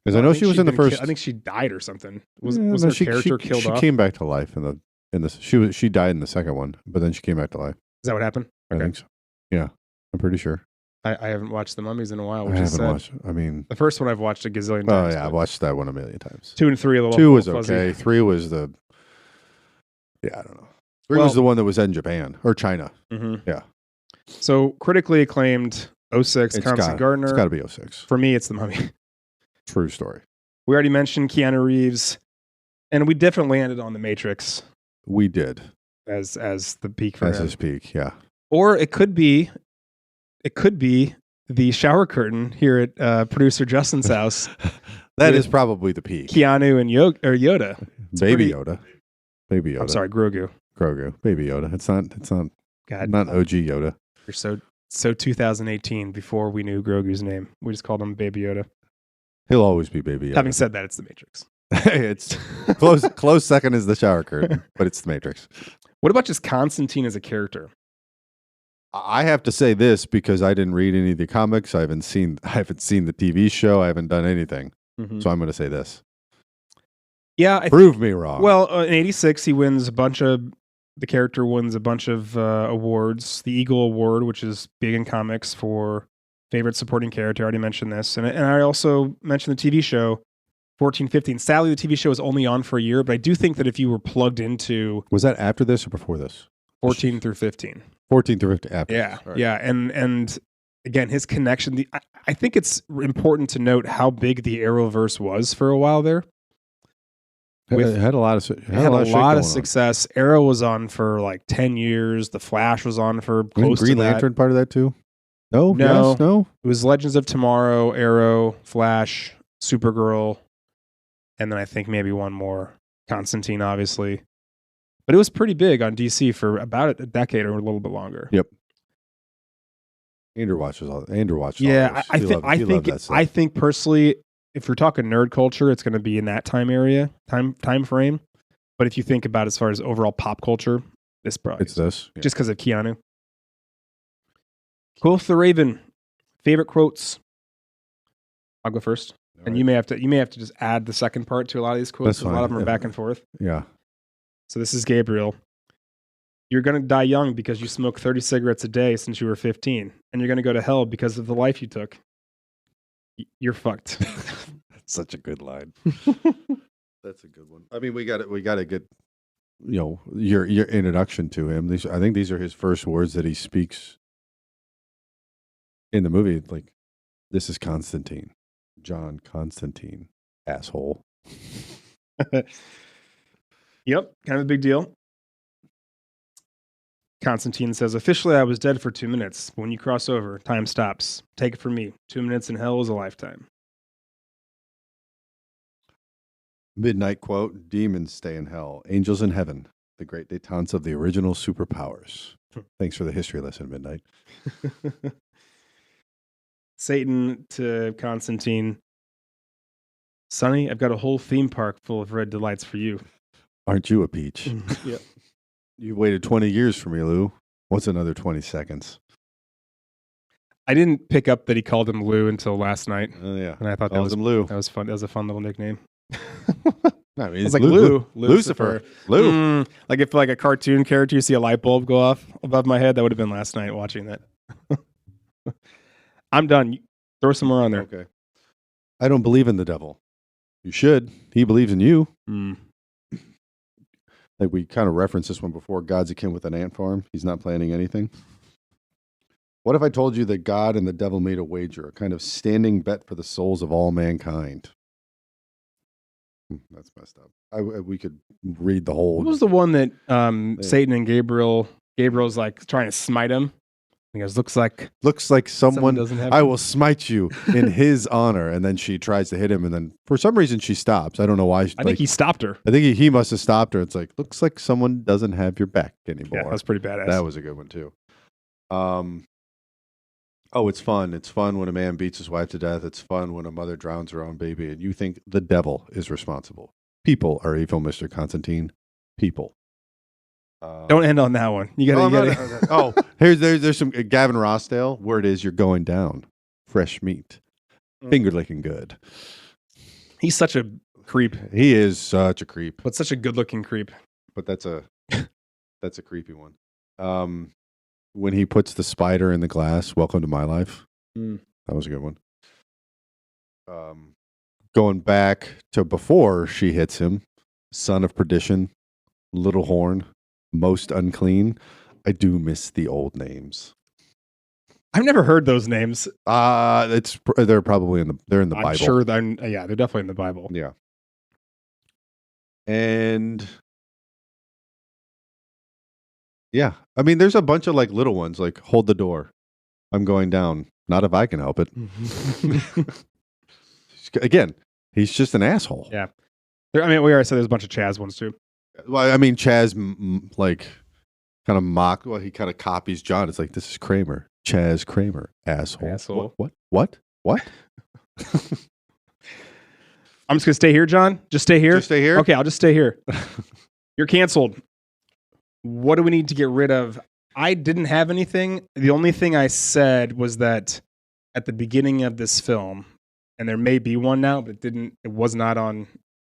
Because I know she was in the first. I think she died or something. Was her character killed off? She came back to life in the. She died in the second one, but then she came back to life. Is that what happened? I think so. Yeah, I'm pretty sure. I haven't watched The Mummies in a while. Which I is haven't sad. watched. I mean, the first one I've watched a gazillion times. Oh yeah, I've watched that one a million times. 2 and 3 a little. 2 was fuzzy. okay. 3 was the. Yeah, I don't know. 3 was the one that was in Japan or China. Mm-hmm. Yeah. So critically acclaimed 06 Constant Gardener. It's got to be 06. For me, it's The Mummy. True story. We already mentioned Keanu Reeves, and we definitely landed on The Matrix. We did as the peak for him. As his peak, yeah. Or it could be the shower curtain here at producer Justin's house. That is probably the peak. Keanu and Yoda. Baby Yoda. Baby Yoda. I'm sorry, Grogu. Baby Yoda. It's not God, not OG Yoda. You're so 2018 before we knew Grogu's name. We just called him Baby Yoda. He'll always be Baby Yoda. Having said that, it's The Matrix. It's close second is the shower curtain, but it's The Matrix. What about just Constantine as a character? I have to say this because I didn't read any of the comics. I haven't seen the TV show. I haven't done anything. Mm-hmm. So I'm going to say this. Yeah. Prove me wrong. Well, in 86, the character wins a bunch of awards. The Eagle Award, which is big in comics for favorite supporting character. I already mentioned this. And I also mentioned the TV show, 14-15. Sadly, the TV show was only on for a year, but I do think that if you were plugged into... Was that after this or before this? 14 through 15. 14 through 15 after. Yeah, right. yeah. And again, his connection... I think it's important to note how big the Arrowverse was for a while there. It had a lot of success. Arrow was on for like 10 years. The Flash was on for close to that. Green Lantern part of that too? No? No. Yes? No? It was Legends of Tomorrow, Arrow, Flash, Supergirl, and then I think maybe one more. Constantine, obviously. But it was pretty big on DC for about a decade or a little bit longer. Yep. Andrew watches all. Yeah, I think personally, if we're talking nerd culture, it's going to be in that time frame. But if you think about as far as overall pop culture, this probably this just because of Keanu. Quoth the Raven, favorite quotes. I'll go first, and you may have to just add the second part to a lot of these quotes. A lot of them are back and forth. Yeah. So this is Gabriel. You're going to die young because you smoked 30 cigarettes a day since you were 15. And you're going to go to hell because of the life you took. You're fucked. That's such a good line. That's a good one. I mean, we got to get, your introduction to him. I think these are his first words that he speaks in the movie. Like, this is Constantine. John Constantine. Asshole. Yep. Kind of a big deal. Constantine says, officially I was dead for 2 minutes. When you cross over, time stops. Take it from me. 2 minutes in hell is a lifetime. Midnight quote, demons stay in hell, angels in heaven. The great détente of the original superpowers. Thanks for the history lesson, Midnight. Satan to Constantine. Sonny, I've got a whole theme park full of red delights for you. Aren't you a peach? Yep. You waited 20 years for me, Lou. What's another 20 seconds? I didn't pick up that he called him Lou until last night. Yeah. And I thought that was Lou. That was fun. That was a fun little nickname. I mean, it's like Lucifer. Lou. Like if like a cartoon character, you see a light bulb go off above my head, that would have been last night watching that. I'm done. Throw some more on there. Okay. I don't believe in the devil. You should. He believes in you. Mm. Like we kind of referenced this one before. God's akin with an ant farm. He's not planning anything. What if I told you that God and the devil made a wager, a kind of standing bet for the souls of all mankind? That's messed up. We could read the whole. What was the one that Satan and Gabriel's like trying to smite him? He goes, looks like someone doesn't have I will smite you in his honor. And then she tries to hit him. And then for some reason she stops. I don't know why. I think he stopped her. I think he must have stopped her. It's like, looks like someone doesn't have your back anymore. Yeah, that's pretty badass. That was a good one too. Oh, it's fun. It's fun when a man beats his wife to death. It's fun when a mother drowns her own baby. And you think the devil is responsible. People are evil, Mr. Constantine. People. Don't end on that one. You gotta. There's some Gavin Rossdale. Word is you're going down. Fresh meat, finger licking good. He's such a creep. He is such a creep, but such a good looking creep. But that's a creepy one. When he puts the spider in the glass, welcome to my life. That was a good one. Going back to before she hits him, son of perdition, little horn. Most unclean. I do miss the old names. I've never heard those names. They're probably in the Bible. I'm sure they're definitely in the Bible. Yeah. And yeah, I mean, there's a bunch of like little ones, like hold the door. I'm going down. Not if I can help it. Again, he's just an asshole. Yeah. We already said there's a bunch of Chaz ones too. Well, I mean, Chaz, like, kind of mock. Well, he kind of copies John. It's like, this is Kramer. Chaz Kramer. Asshole. What? I'm just going to stay here, John. Just stay here? Just stay here? Okay, I'll just stay here. You're canceled. What do we need to get rid of? I didn't have anything. The only thing I said was that at the beginning of this film, and there may be one now, but it was not on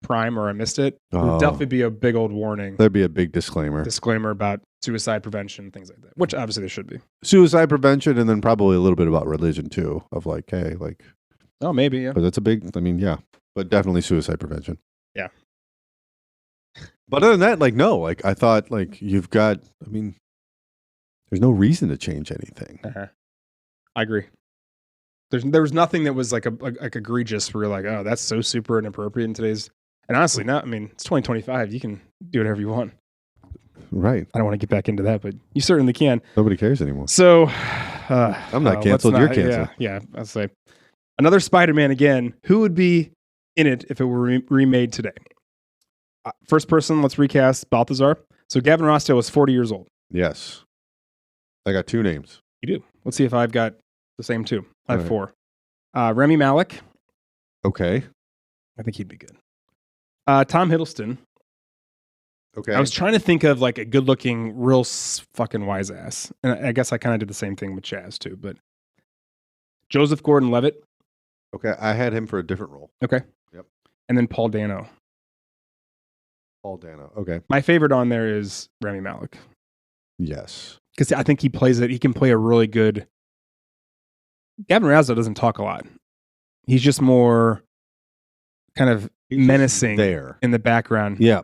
Prime or I missed it. There would definitely be a big old warning. There'd be a big disclaimer about suicide prevention, things like that, which obviously there should be. Suicide prevention, and then probably a little bit about religion too, of like, hey, like, oh, maybe, yeah. But that's a big, I mean, yeah, but definitely suicide prevention. Yeah. But other than that, like, no, like, I thought, like, you've got, I mean, there's no reason to change anything. I agree. There was nothing that was like egregious where you're like, oh, that's so super inappropriate in today's. And honestly, now, I mean, it's 2025. You can do whatever you want. Right. I don't want to get back into that, but you certainly can. Nobody cares anymore. So, I'm not canceled. You're canceled. Yeah, I'll say. Another Spider-Man again. Who would be in it if it were remade today? First person, let's recast Balthazar. So Gavin Rossdale was 40 years old. Yes. I got two names. You do. Let's see if I've got the same two. I have four. Remy Malek. Okay. I think he'd be good. Tom Hiddleston. Okay. I was trying to think of like a good-looking, real fucking wise ass, and I guess I kind of did the same thing with Chaz too. But Joseph Gordon-Levitt. Okay, I had him for a different role. Okay. Yep. And then Paul Dano. Okay. My favorite on there is Remy Malek. Yes. Because I think he plays it. He can play a really good. Gavin Rossdale doesn't talk a lot. He's just more kind of menacing there in the background. Yeah.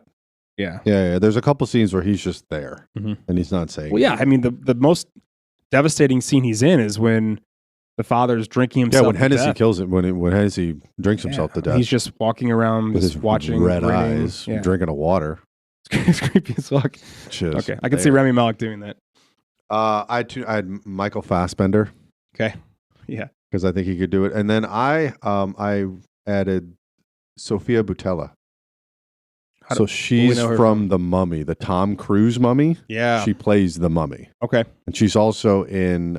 Yeah. There's a couple scenes where he's just there and he's not saying. Well, yeah. I mean, the most devastating scene he's in is when the father's drinking himself. Yeah, when Hennessy death. kills him, when Hennessy drinks himself to death. He's just walking around, with just his watching red grinning. eyes, drinking a water. It's creepy as fuck. Okay, I can see Remy Malek doing that. I had Michael Fassbender. Okay, yeah, because I think he could do it. And then I added Sophia Boutella. So she's from The Mummy, the Tom Cruise Mummy. Yeah, she plays the Mummy. Okay, and she's also in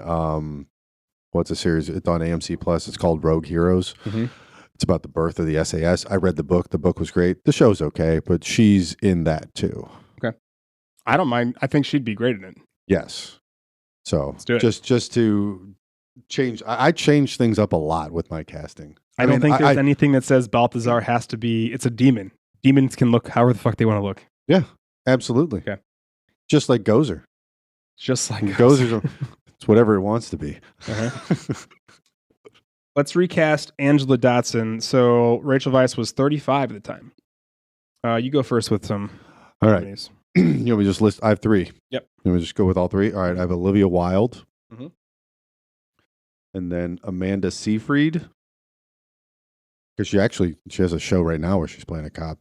what's a series? It's on AMC Plus. It's called Rogue Heroes. It's about the birth of the SAS. I read the book. The book was great. The show's okay, but she's in that too. Okay, I don't mind. I think she'd be great in it. Yes. So let's do it. Just to change, I change things up a lot with my casting. I don't think there's anything that says Balthazar has to be. It's a demon. Demons can look however the fuck they want to look. Yeah, absolutely. Okay. Just like Gozer. Just like Gozer's. It's whatever it wants to be. let's recast Angela Dotson. So Rachel Weisz was 35 at the time. You go first with some. All right. nominees. You want me to just list? I have 3. Yep. You want me to just go with all 3? All right. I have Olivia Wilde. Mhm. And then Amanda Seyfried. Because she has a show right now where she's playing a cop.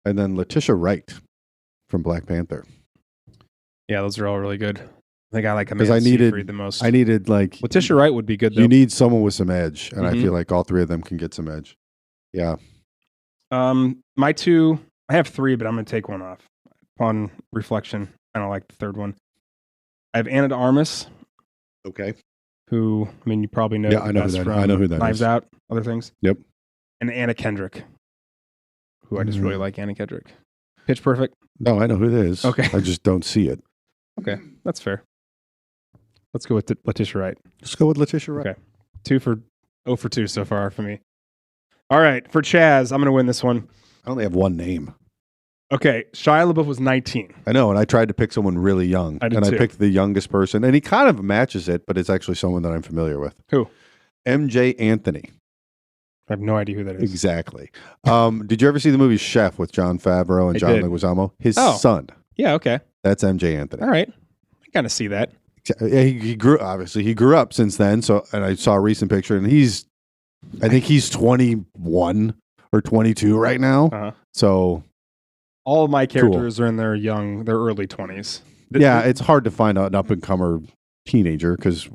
And then Letitia Wright from Black Panther. Yeah, those are all really good. I think I like 'Cause Amanda I needed- Seyfried the most. I needed like Letitia Wright would be good though. you need someone with some edge, and I Mhm. feel like all 3 of them can get some edge. Yeah. My 2, I have 3, but I'm going to take one off. Upon reflection, I don't like the third one. I have Anna de Armas, Okay. who, I mean, you probably know. Yeah, I know who best that- from I know who that Knives is. Out, other things. Yep. And Anna Kendrick, who I just really like. Anna Kendrick. Pitch Perfect. No, I know who it is. Okay. I just don't see it. Okay, that's fair. Let's go with Letitia Wright. Let's go with Letitia Wright. Okay. 0 for 2 so far for me. All right, for Chaz, I'm going to win this one. I only have one name. Okay, Shia LaBeouf was 19. I know, and I tried to pick someone really young. I did and too. I picked the youngest person, and he kind of matches it, but it's actually someone that I'm familiar with. Who? MJ Anthony. I have no idea who that is. Exactly. Did you ever see the movie Chef with John Favreau and I John did. Leguizamo? His Oh. son. Yeah, okay. That's MJ Anthony. All right. I kind of see that. Yeah, he grew up since then. So, and I saw a recent picture, and I think he's 21 or 22 right now. Uh-huh. So, All of my characters are in their early 20s. yeah, it's hard to find an up and comer teenager because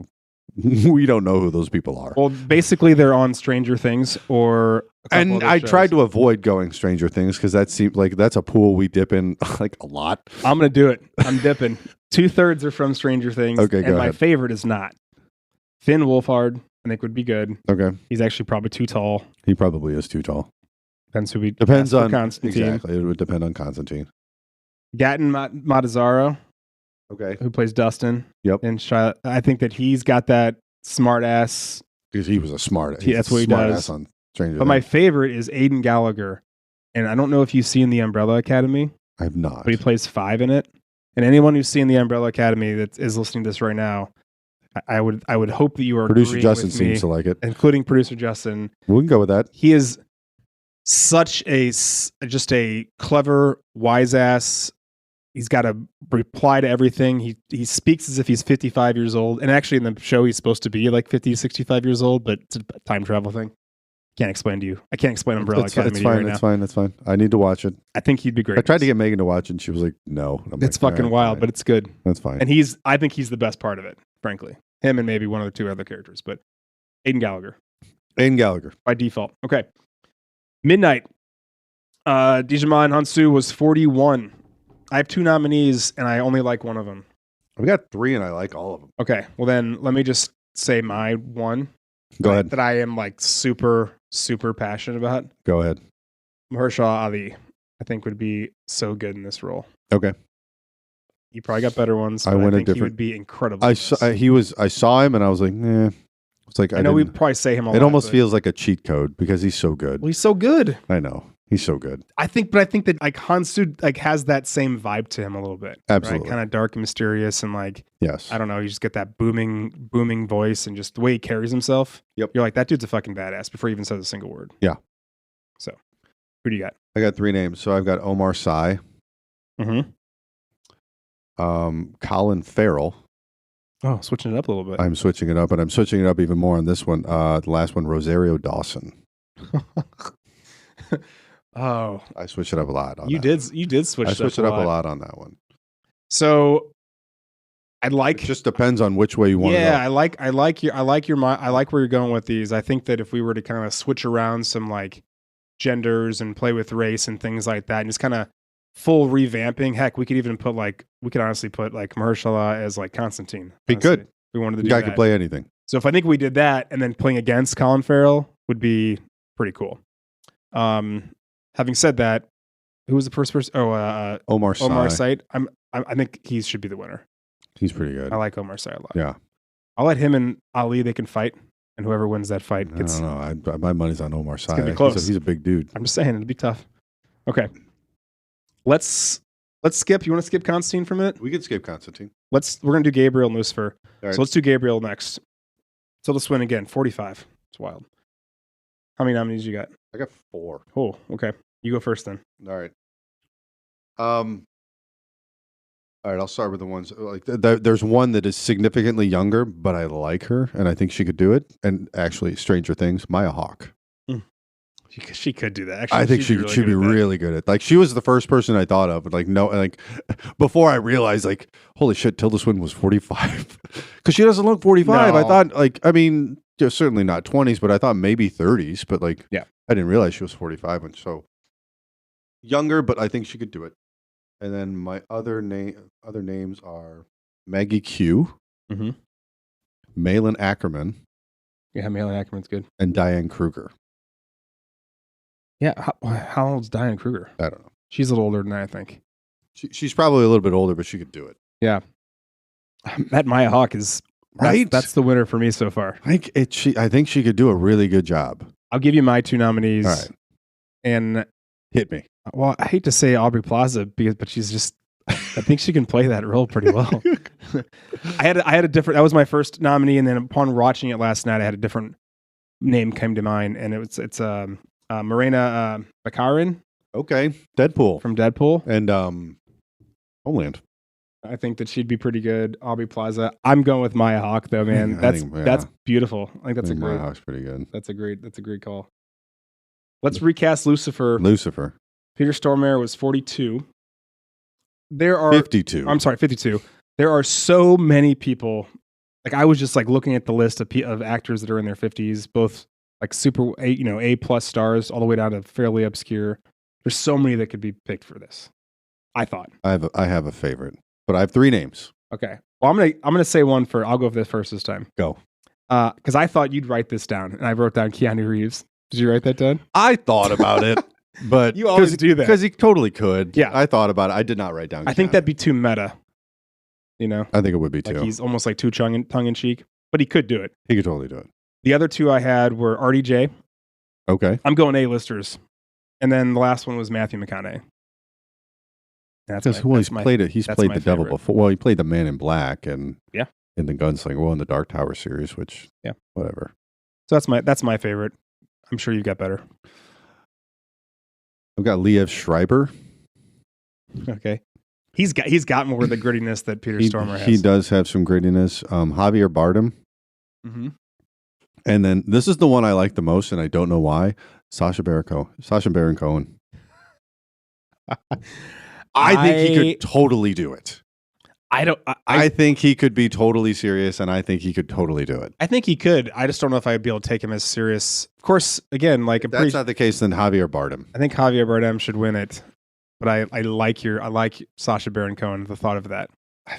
we don't know who those people are. Well, basically, they're on Stranger Things or. And I tried to avoid going Stranger Things because that seemed like that's a pool we dip in like a lot. I'm going to do it. I'm dipping. 2/3 are from Stranger Things. Okay, and go my ahead. favorite is not. Finn Wolfhard, I think, would be good. Okay, He's actually probably too tall. he probably is too tall. Depends who we Depends ask for on Constantine. exactly. It would depend on Constantine. Gatton Matazzaro, Okay, who plays Dustin. Yep. And I think that he's got that smart ass. because he was a smart. Yeah, that's what he smart does. ass on Stranger But my Things. favorite is Aidan Gallagher. And I don't know if you've seen The Umbrella Academy, I have not. but he plays 5 in it. And anyone who's seen The Umbrella Academy that is listening to this right now, I would hope that you are Producer agreeing Justin with me, seems to like it. including producer Justin. We can go with that. He is such just a clever, wise ass. He's got a reply to everything. He speaks as if he's 55 years old. And actually in the show, he's supposed to be like 50, 65 years old, but it's a time travel thing. Can't explain to you. I can't explain Umbrella Academy It's to you fine. right It's now. fine. It's fine. I need to watch it. I think he'd be great. I tried to get Megan to watch it, and she was like, "No." I'm It's like, fucking "All right, wild, fine. but it's good. That's fine." And I think he's the best part of it, frankly. Him and maybe one of the 2 other characters, but Aidan Gallagher Aidan Gallagher. by default. Okay. Midnight. Digimon Hansu was 41. I have 2 nominees and I only like one of them. We got 3, and I like all of them. Okay. Well, then let me just say my one. Go ahead. That I am like super, super passionate about. Go ahead. Mahershala Ali, I think, would be so good in this role. Okay. You probably got better ones. I But I, went a think he different- would be incredible. I in saw, this. I saw him, and I was like, "Eh." It's like I know we didn't- probably say him a lot. It almost but- feels like a cheat code because he's so good. Well, he's so good. I know he's so good. I think that like Hansu like has that same vibe to him a little bit. Absolutely. Kind of dark and mysterious and like Yes. I don't know, you just get that booming voice and just the way he carries himself. Yep. You're like, that dude's a fucking badass before he even says a single word. Yeah. So who do you got? I got 3 names. So I've got Omar Sy, Mm-hmm. Colin Farrell. Oh, switching it up a little bit. I'm switching it up, and I'm switching it up even more on this one. The last one, Rosario Dawson. Oh, I switched it up a lot. On you that. did switch. I switched it up a lot on that one. So I like. It just depends on which way you want Yeah, to I like where you're going with these. I think that if we were to kind of switch around some like genders and play with race and things like that, and just kind of full revamping. Heck, we could honestly put like Mahershala as like Constantine. Be honestly. good. We wanted to go. do Guy that. can play anything. So if I think we did that and then playing against Colin Farrell would be pretty cool. Having said that, who was the first person? Oh, Omar Sy. Omar Sy. I think he should be the winner. He's pretty good. I like Omar Sy a lot. Yeah. I'll let him and Ali, they can fight, and whoever wins that fight I gets. don't know. My money's on Omar Sy. gonna be close. He's a big dude. I'm just saying it'll be tough. Okay, let's skip. You want to skip Constantine for a minute? We could skip Constantine. We're gonna do Gabriel and Lucifer. All right. So let's do Gabriel next. So let's win again. 45. It's wild. How many nominees you got? I got 4. Oh, okay. You go first then. All right. All right, I'll start with the ones like there's one that is significantly younger, but I like her and I think she could do it. And actually, Stranger Things, Maya Hawke. She could do that. Actually, I think she'd be really good at. Like, she was the first person I thought of. Like, no, like before I realized, like, holy shit, Tilda Swinton was 45 because she doesn't look 45. No. I thought, like, I mean, just certainly not 20s, but I thought maybe 30s. But like, yeah, I didn't realize she was 45 and so younger. But I think she could do it. And then my other names are Maggie Q, Malin Ackerman. Yeah, Malin Ackerman's good. And Diane Kruger. Yeah, how old's Diane Kruger? I don't know. She's a little older than I think. She's probably a little bit older, but she could do it. Yeah. That Maya Hawke is right. That's the winner for me so far. I think she could do a really good job. I'll give you my 2 nominees. All right. And hit me. Well, I hate to say Aubrey Plaza but she's just. I think she can play that role pretty well. I had a different. That was my first nominee, and then upon watching it last night, I had a different name came to mind, and it's Morena Baccarin. Okay, Deadpool from Deadpool and Homeland. I think that she'd be pretty good. Aubrey Plaza. I'm going with Maya Hawke though, man. That's beautiful. I think Maya Hawke's pretty good. That's a great call. Let's recast Lucifer. Peter Stormare was 42. There are 52. I'm sorry, 52. There are so many people. Like I was just like looking at the list of actors that are in their 50s, both like super A+ stars all the way down to fairly obscure. There's so many that could be picked for this. I thought. I have a favorite, but I have 3 names. Okay. Well, I'm gonna say one for. I'll go for this first this time. Go. Because I thought you'd write this down, and I wrote down Keanu Reeves. Did you write that down? I thought about it, but you always do that because he totally could. Yeah, I thought about it. I did not write down. I think that'd be too meta. You know, I think it would be too. Like he's almost like too tongue in cheek, but he could do it. He could totally do it. The other 2 I had were RDJ. Okay, I'm going A-listers, and then the last one was Matthew McConaughey. He's played the devil before. Well, he played the Man in Black and in the Gunslinger. Well, in the Dark Tower series, which whatever. So that's my favorite. I'm sure you've got better. I've got Liev Schreiber. Okay, he's got more of the grittiness that Peter Stormare has. He does have some grittiness. Javier Bardem. Mm-hmm. And then this is the one I like the most, and I don't know why. Sacha Baron Cohen. I think he could totally do it. I think he could be totally serious, and I think he could totally do it. I think he could. I just don't know if I'd be able to take him as serious. Of course, again, like if that's not the case, then Javier Bardem. I think Javier Bardem should win it. But I like Sacha Baron Cohen. The thought of that. I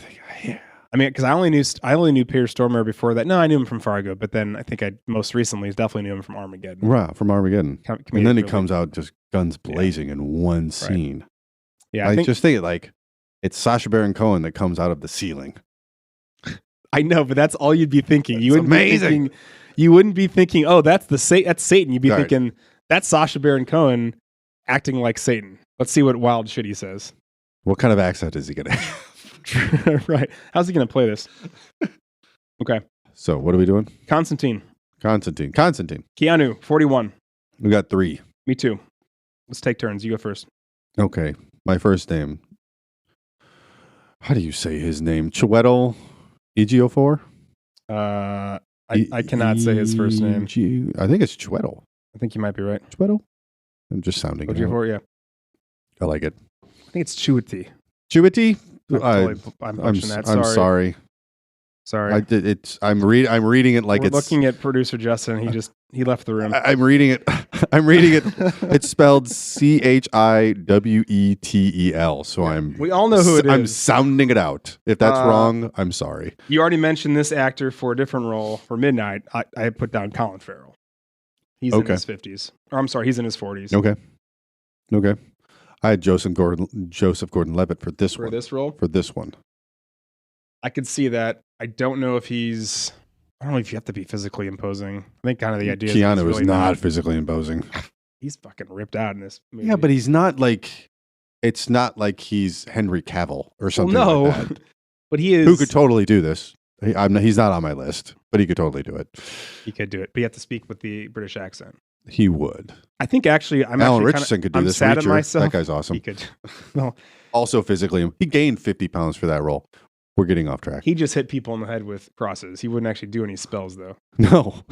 mean, because I only knew Peter Stormare before that. No, I knew him from Fargo, but then I think I most recently definitely knew him from Armageddon. Right, from Armageddon. And then he comes out just guns blazing in one scene. Right. Yeah, I just think like it's Sacha Baron Cohen that comes out of the ceiling. I know, but that's all you'd be thinking. You wouldn't amazing. Be thinking, you wouldn't be thinking, oh, that's Satan. You'd be thinking that's Sacha Baron Cohen acting like Satan. Let's see what wild shit he says. What kind of accent is he gonna have? Right. How's he gonna play this? Okay. So what are we doing? Constantine. Keanu, 41. We got 3. Me too. Let's take turns. You go first. Okay. My first name. How do you say his name? Chiwetel Ejiofor? I cannot say his first name. I think it's Chiwetel. I think you might be right. Chiwetel? I'm just sounding it. Ejiofor, yeah. I like it. I think it's Chuity. Chuity? I'm sorry. Sorry. I'm reading it like We're looking at producer Justin. He left the room. I'm reading it. It's spelled Chiwetel. So we all know who it is. I'm sounding it out. If that's wrong, I'm sorry. You already mentioned this actor for a different role for Midnight. I put down Colin Farrell. He's in his 50s. Or I'm sorry, he's in his 40s. Okay. I had Joseph Gordon-Levitt for this one. For this role? For this one. I could see that. I don't know if you have to be physically imposing. I think kind of the idea Keanu is not physically imposing. He's fucking ripped out in this movie. Yeah, but he's not like, it's not like he's Henry Cavill or something like that. But he is. Who could totally do this. He's not on my list, but he could totally do it. He could do it, but you have to speak with the British accent. He would. I think actually, Alan Richardson could do I'm this. sad at Reacher. myself. That guy's awesome. He could. Well, Also physically, he gained 50 pounds for that role. We're getting off track. he just hit people in the head with crosses. He wouldn't actually do any spells though. No.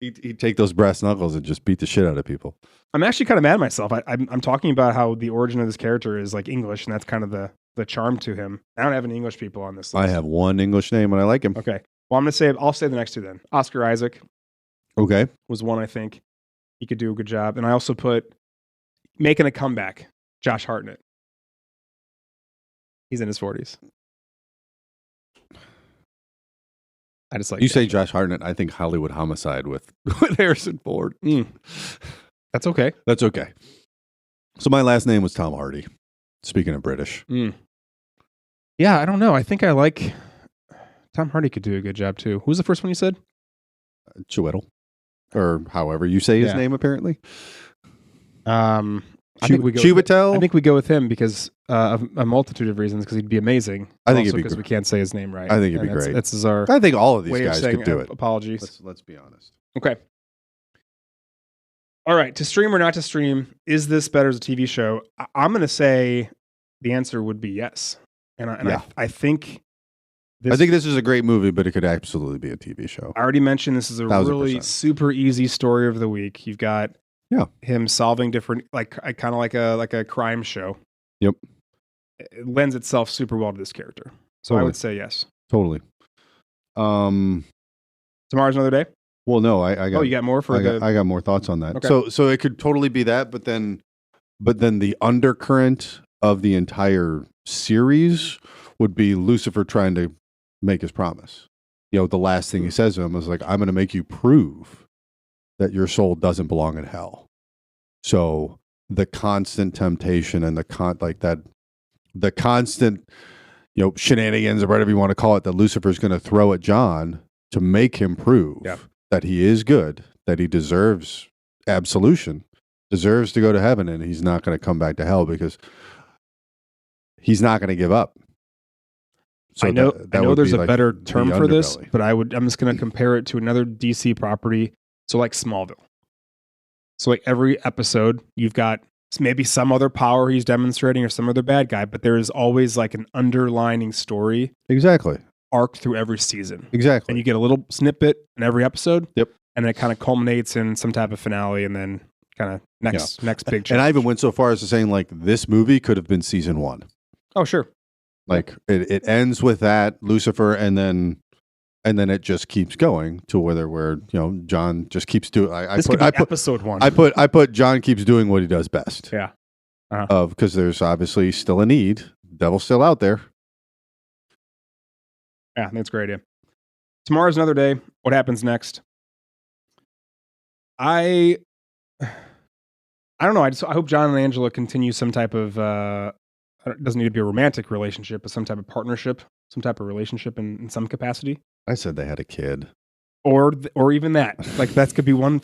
He'd take those brass knuckles and just beat the shit out of people. I'm actually kind of mad at myself. I'm talking about how the origin of this character is like English, and that's kind of the charm to him. I don't have any English people on this list. I have one English name and I like him. Okay. Well, I'll say the next two then. Oscar Isaac Okay. was one I think he could do a good job. And I also put making a comeback, Josh Hartnett. He's in his 40s. I just like you say Josh Hartnett, I think Hollywood Homicide with Harrison Ford. That's okay. That's okay. So my last name was Tom Hardy. Speaking of British. Yeah, I don't know. I think I like Tom Hardy could do a good job too. Who was the first one you said? Chiwetel. Or however you say his name, apparently. I think we go. Chiwetel? I think we go with him because of a multitude of reasons. Because he'd be amazing. I think also he'd be because great. we can't say his name right. I think it'd be great. That's our. I think all of these way guys of saying could do it. Apologies. Let's be honest. Okay. All right. To stream or not to stream, is this better as a TV show? I'm going to say the answer would be yes. I think. I think this is a great movie, but it could absolutely be a TV show. I already mentioned this is a 1000%. really super easy story of the week. You've got him solving different, kind of like a crime show. Yep. It lends itself super well to this character. So Totally. I would say yes. Totally. Tomorrow's another day. Well, no, I got. Oh, you got more for I got more thoughts on that. Okay. So it could totally be that, but then the undercurrent of the entire series would be Lucifer trying to make his promise. You know, the last thing he says to him is like, "I'm going to make you prove that your soul doesn't belong in hell." So the constant temptation and the constant, shenanigans or whatever you want to call it, that Lucifer's going to throw at John to make him prove that he is good, that he deserves absolution, deserves to go to heaven, and he's not going to come back to hell because he's not going to give up. So I know there's a like better term for this, underbelly. but I'm just going to compare it to another DC property. So like Smallville. So like every episode, you've got maybe some other power he's demonstrating or some other bad guy, but there is always like an underlining story. Exactly. Arc through every season. Exactly. And you get a little snippet in every episode. Yep. And then it kind of culminates in some type of finale and then kind of next big change. And I even went so far as to saying like this movie could have been season 1. Oh, sure. Like it ends with that Lucifer, and then it just keeps going to where John just keeps doing. I put episode 1. I put John keeps doing what he does best. Yeah. Because there's obviously still a need. Devil's still out there. Yeah, I think it's a great idea. Tomorrow's another day. What happens next? I don't know. I hope John and Angela continue some type of. It doesn't need to be a romantic relationship, but some type of partnership, some type of relationship in some capacity. I said they had a kid, or even that. Like that could be one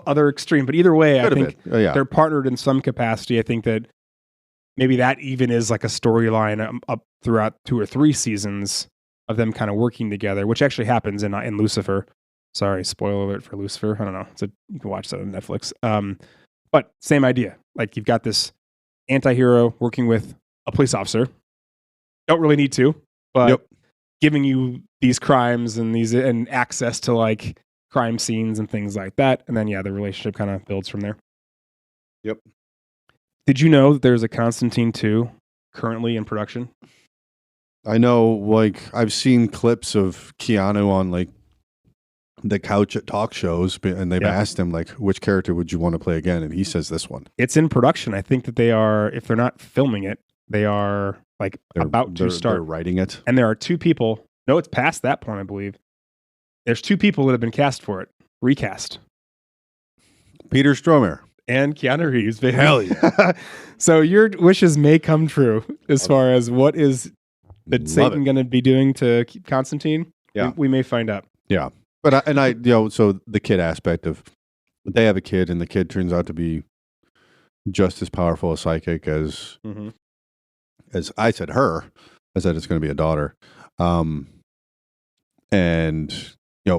other extreme. But either way, I think they're partnered in some capacity. I think that maybe that even is like a storyline up throughout 2 or 3 seasons of them kind of working together, which actually happens in Lucifer. Sorry, spoiler alert for Lucifer. I don't know. You can watch that on Netflix. But same idea. Like you've got this anti-hero working with a police officer. Don't really need to, but giving you these crimes and access to like crime scenes and things like that. And then the relationship kind of builds from there. Yep. Did you know that there's a Constantine 2 currently in production? I know, like I've seen clips of Keanu on like the couch at talk shows, and they've asked him like, which character would you want to play again? And he says this one. It's in production. I think that they are, if they're not filming it, they are like about to start. They're writing it. And there are 2 people. No, it's past that point, I believe. There's 2 people that have been cast for it. Recast. Peter Stormare. And Keanu Reeves. Baby. Hell yeah. So your wishes may come true as far as what is Satan going to be doing to Constantine. Yeah. We may find out. Yeah. But so the kid aspect of they have a kid, and the kid turns out to be just as powerful a psychic as I said I said it's going to be a daughter, and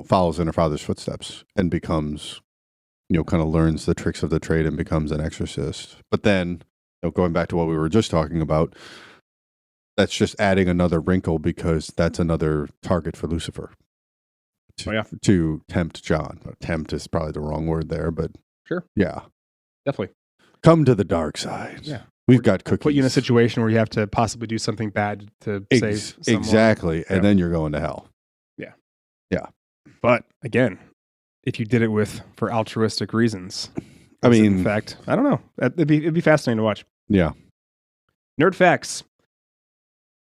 follows in her father's footsteps and becomes kind of learns the tricks of the trade and becomes an exorcist. But then, going back to what we were just talking about, that's just adding another wrinkle because that's another target for Lucifer to tempt John. Tempt is probably the wrong word there, but sure. Yeah. Definitely. Come to the dark side. Yeah. We've got cookies. Put you in a situation where you have to possibly do something bad to save someone. Exactly. And then you're going to hell. Yeah. Yeah. But again, if you did it for altruistic reasons, in fact, I don't know. It'd be fascinating to watch. Yeah. Nerd facts.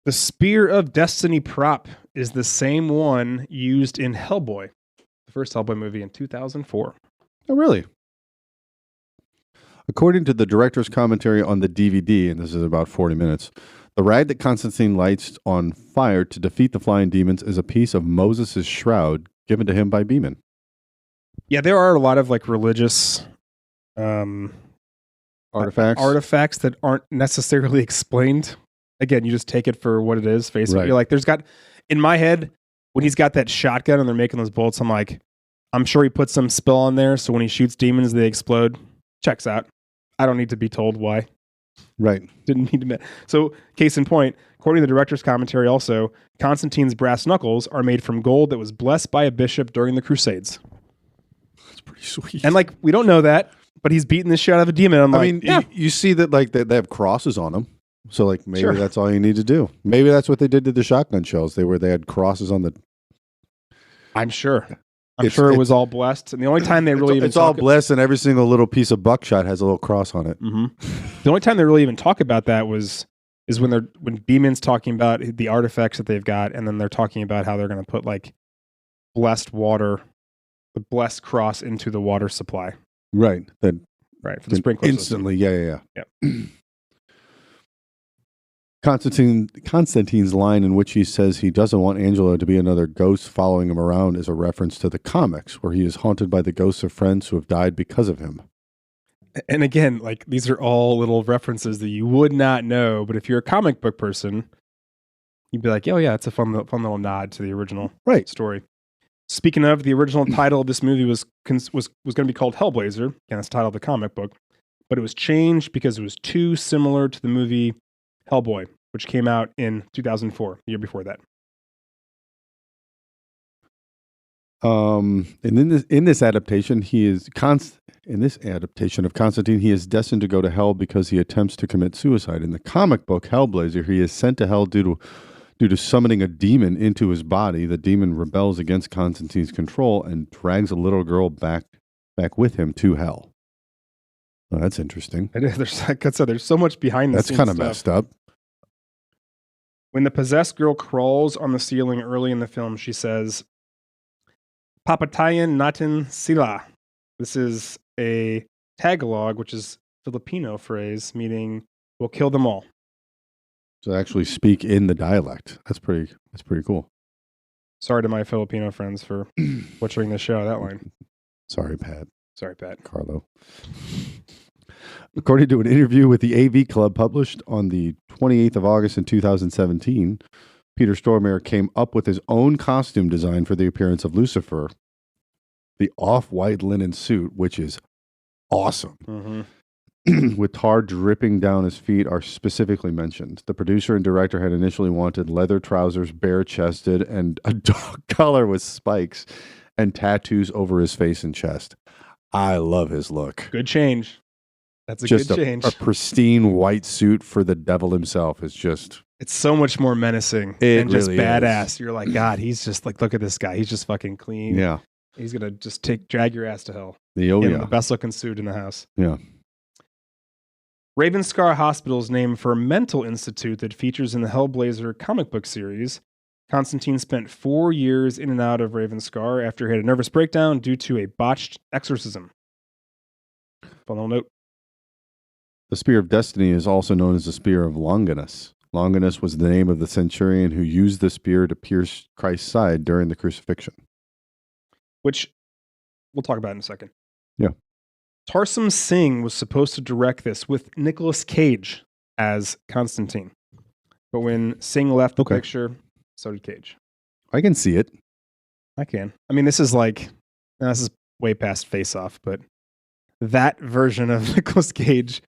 The Spear of Destiny prop is the same one used in Hellboy, the first Hellboy movie in 2004. Oh, really? According to the director's commentary on the DVD, and this is about 40 minutes, the rag that Constantine lights on fire to defeat the flying demons is a piece of Moses' shroud given to him by Beeman. Yeah, there are a lot of religious artifacts that aren't necessarily explained. Again, you just take it for what it is, face it. Right. You're like, in my head, when he's got that shotgun and they're making those bullets, I'm like, I'm sure he put some spell on there, so when he shoots demons, they explode. Checks out. I don't need to be told why. Right. Didn't need to. So, case in point, according to the director's commentary also, Constantine's brass knuckles are made from gold that was blessed by a bishop during the Crusades. That's pretty sweet. And we don't know that, but he's beating the shit out of a demon. You see that they have crosses on them. So maybe that's all you need to do. Maybe that's what they did to the shotgun shells. They had crosses on the. I'm sure. I'm sure it was all blessed. And the only time they really it's all blessed, and every single little piece of buckshot has a little cross on it. Mm-hmm. The only time they really even talk about that is when Beeman's talking about the artifacts that they've got, and then they're talking about how they're going to put blessed water, the blessed cross into the water supply. Right. For the sprinkler instantly. System. Yeah. Constantine's line in which he says he doesn't want Angelo to be another ghost following him around is a reference to the comics, where he is haunted by the ghosts of friends who have died because of him. And again, these are all little references that you would not know, but if you're a comic book person, you'd be like, oh yeah, it's a fun little nod to the original story. Speaking of, the original title of this movie was going to be called Hellblazer, and that's the title of the comic book, but it was changed because it was too similar to the movie Hellboy, which came out in 2004, the year before that. And in this adaptation, of Constantine, he is destined to go to hell because he attempts to commit suicide. In the comic book Hellblazer, he is sent to hell due to summoning a demon into his body. The demon rebels against Constantine's control and drags a little girl back with him to hell. Oh, that's interesting. There's so much behind the scenes. That's kind of messed up. When the possessed girl crawls on the ceiling early in the film, she says, "Papatayan natin sila." This is a Tagalog, which is Filipino phrase meaning "we'll kill them all." So they actually speak in the dialect. That's pretty cool. Sorry to my Filipino friends for butchering the show that line. Sorry, Pat. Carlo. According to an interview with the AV Club published on the 28th of August in 2017, Peter Stormare came up with his own costume design for the appearance of Lucifer. The off-white linen suit, which is awesome, with tar dripping down his feet, are specifically mentioned. The producer and director had initially wanted leather trousers, bare-chested, and a dog collar with spikes, and tattoos over his face and chest. I love his look. Good change. That's good change. A pristine white suit for the devil himself is just... It's so much more menacing and just really badass. Is. You're like, God, he's just look at this guy. He's just fucking clean. Yeah. He's going to just drag your ass to hell. The best looking suit in the house. Yeah. Ravenscar Hospital is named for a mental institute that features in the Hellblazer comic book series. Constantine spent 4 years in and out of Ravenscar after he had a nervous breakdown due to a botched exorcism. Fun little note. The Spear of Destiny is also known as the Spear of Longinus. Longinus was the name of the centurion who used the spear to pierce Christ's side during the crucifixion. Which we'll talk about in a second. Yeah. Tarsem Singh was supposed to direct this with Nicolas Cage as Constantine. But when Singh left the picture, so did Cage. I can see it. I can. I mean, this is way past Face Off, but that version of Nicolas Cage,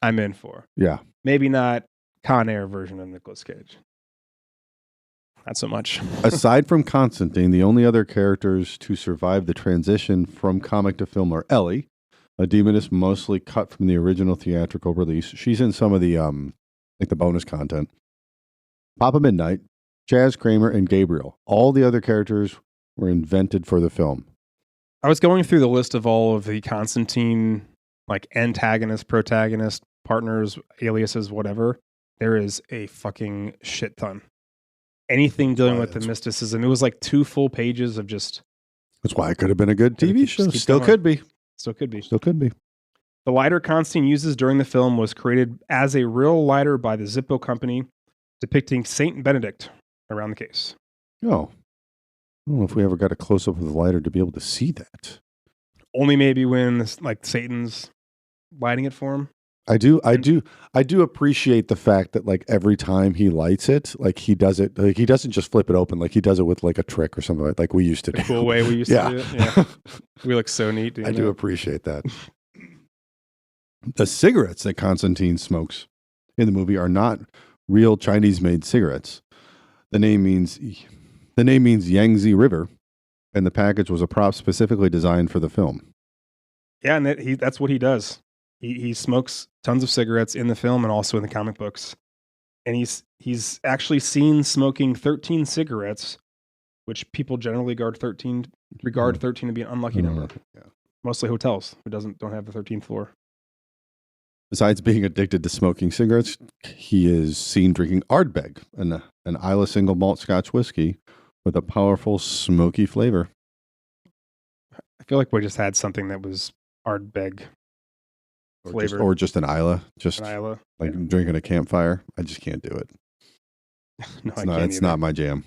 I'm in for. Yeah. Maybe not Con Air version of Nicolas Cage. Not so much. Aside from Constantine, the only other characters to survive the transition from comic to film are Ellie, a demoness mostly cut from the original theatrical release. She's in some of the the bonus content. Papa Midnight, Jazz Kramer, and Gabriel. All the other characters were invented for the film. I was going through the list of all of the Constantine, like antagonist, protagonist, partners, aliases, whatever. There is a fucking shit ton. Anything dealing with the mysticism. It was like 2 full pages of just. That's why it could have been a good TV show. Still could be. Still could be. Still could be. The lighter Constantine uses during the film was created as a real lighter by the Zippo company, depicting Saint Benedict around the case. Oh. I don't know if we ever got a close-up of the lighter to be able to see that. Only maybe when like Satan's lighting it for him. I do appreciate the fact that like every time he lights it, like he does it, like he doesn't just flip it open, like he does it with like a trick or something like we used to do. The cool way we used to do it. Yeah. We look so neat. I do appreciate that. The cigarettes that Constantine smokes in the movie are not real Chinese-made cigarettes. The name means Yangtze River, and the package was a prop specifically designed for the film. Yeah, and that's what he does. He smokes tons of cigarettes in the film and also in the comic books. And he's actually seen smoking 13 cigarettes, which people generally regard 13 to be an unlucky number. Yeah. Mostly hotels who don't have the 13th floor. Besides being addicted to smoking cigarettes, he is seen drinking Ardbeg, an Islay single malt Scotch whiskey with a powerful smoky flavor. I feel like we just had something that was Ardbeg flavored. Or just an Islay. Just an Islay. Like drinking a campfire. I just can't do it. No, it's not my jam.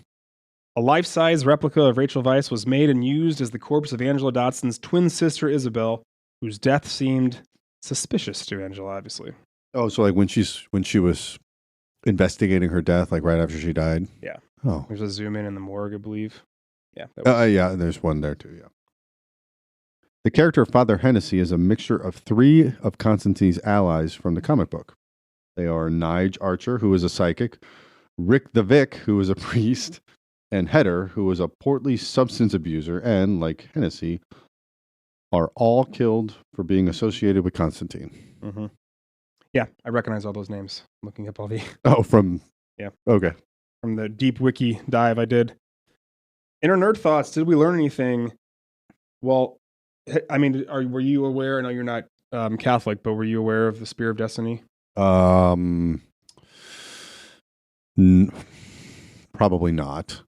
A life-size replica of Rachel Weisz was made and used as the corpse of Angela Dotson's twin sister Isabel, whose death seemed suspicious to Angela, obviously. Oh, so like when she was investigating her death, like right after she died? Yeah. Oh. There's a zoom in the morgue, I believe. Yeah. Yeah, there's one there too, yeah. The character of Father Hennessy is a mixture of 3 of Constantine's allies from the comic book. They are Nige Archer, who is a psychic, Rick the Vic, who is a priest, and Heder, who is a portly substance abuser, and, like Hennessy, are all killed for being associated with Constantine. Mm-hmm. Yeah, I recognize all those names. Looking up all the... Yeah. Okay. From the deep wiki dive I did. In our nerd thoughts, did we learn anything? Well, I mean, were you aware? I know you're not Catholic, but were you aware of the Spear of Destiny? Probably not.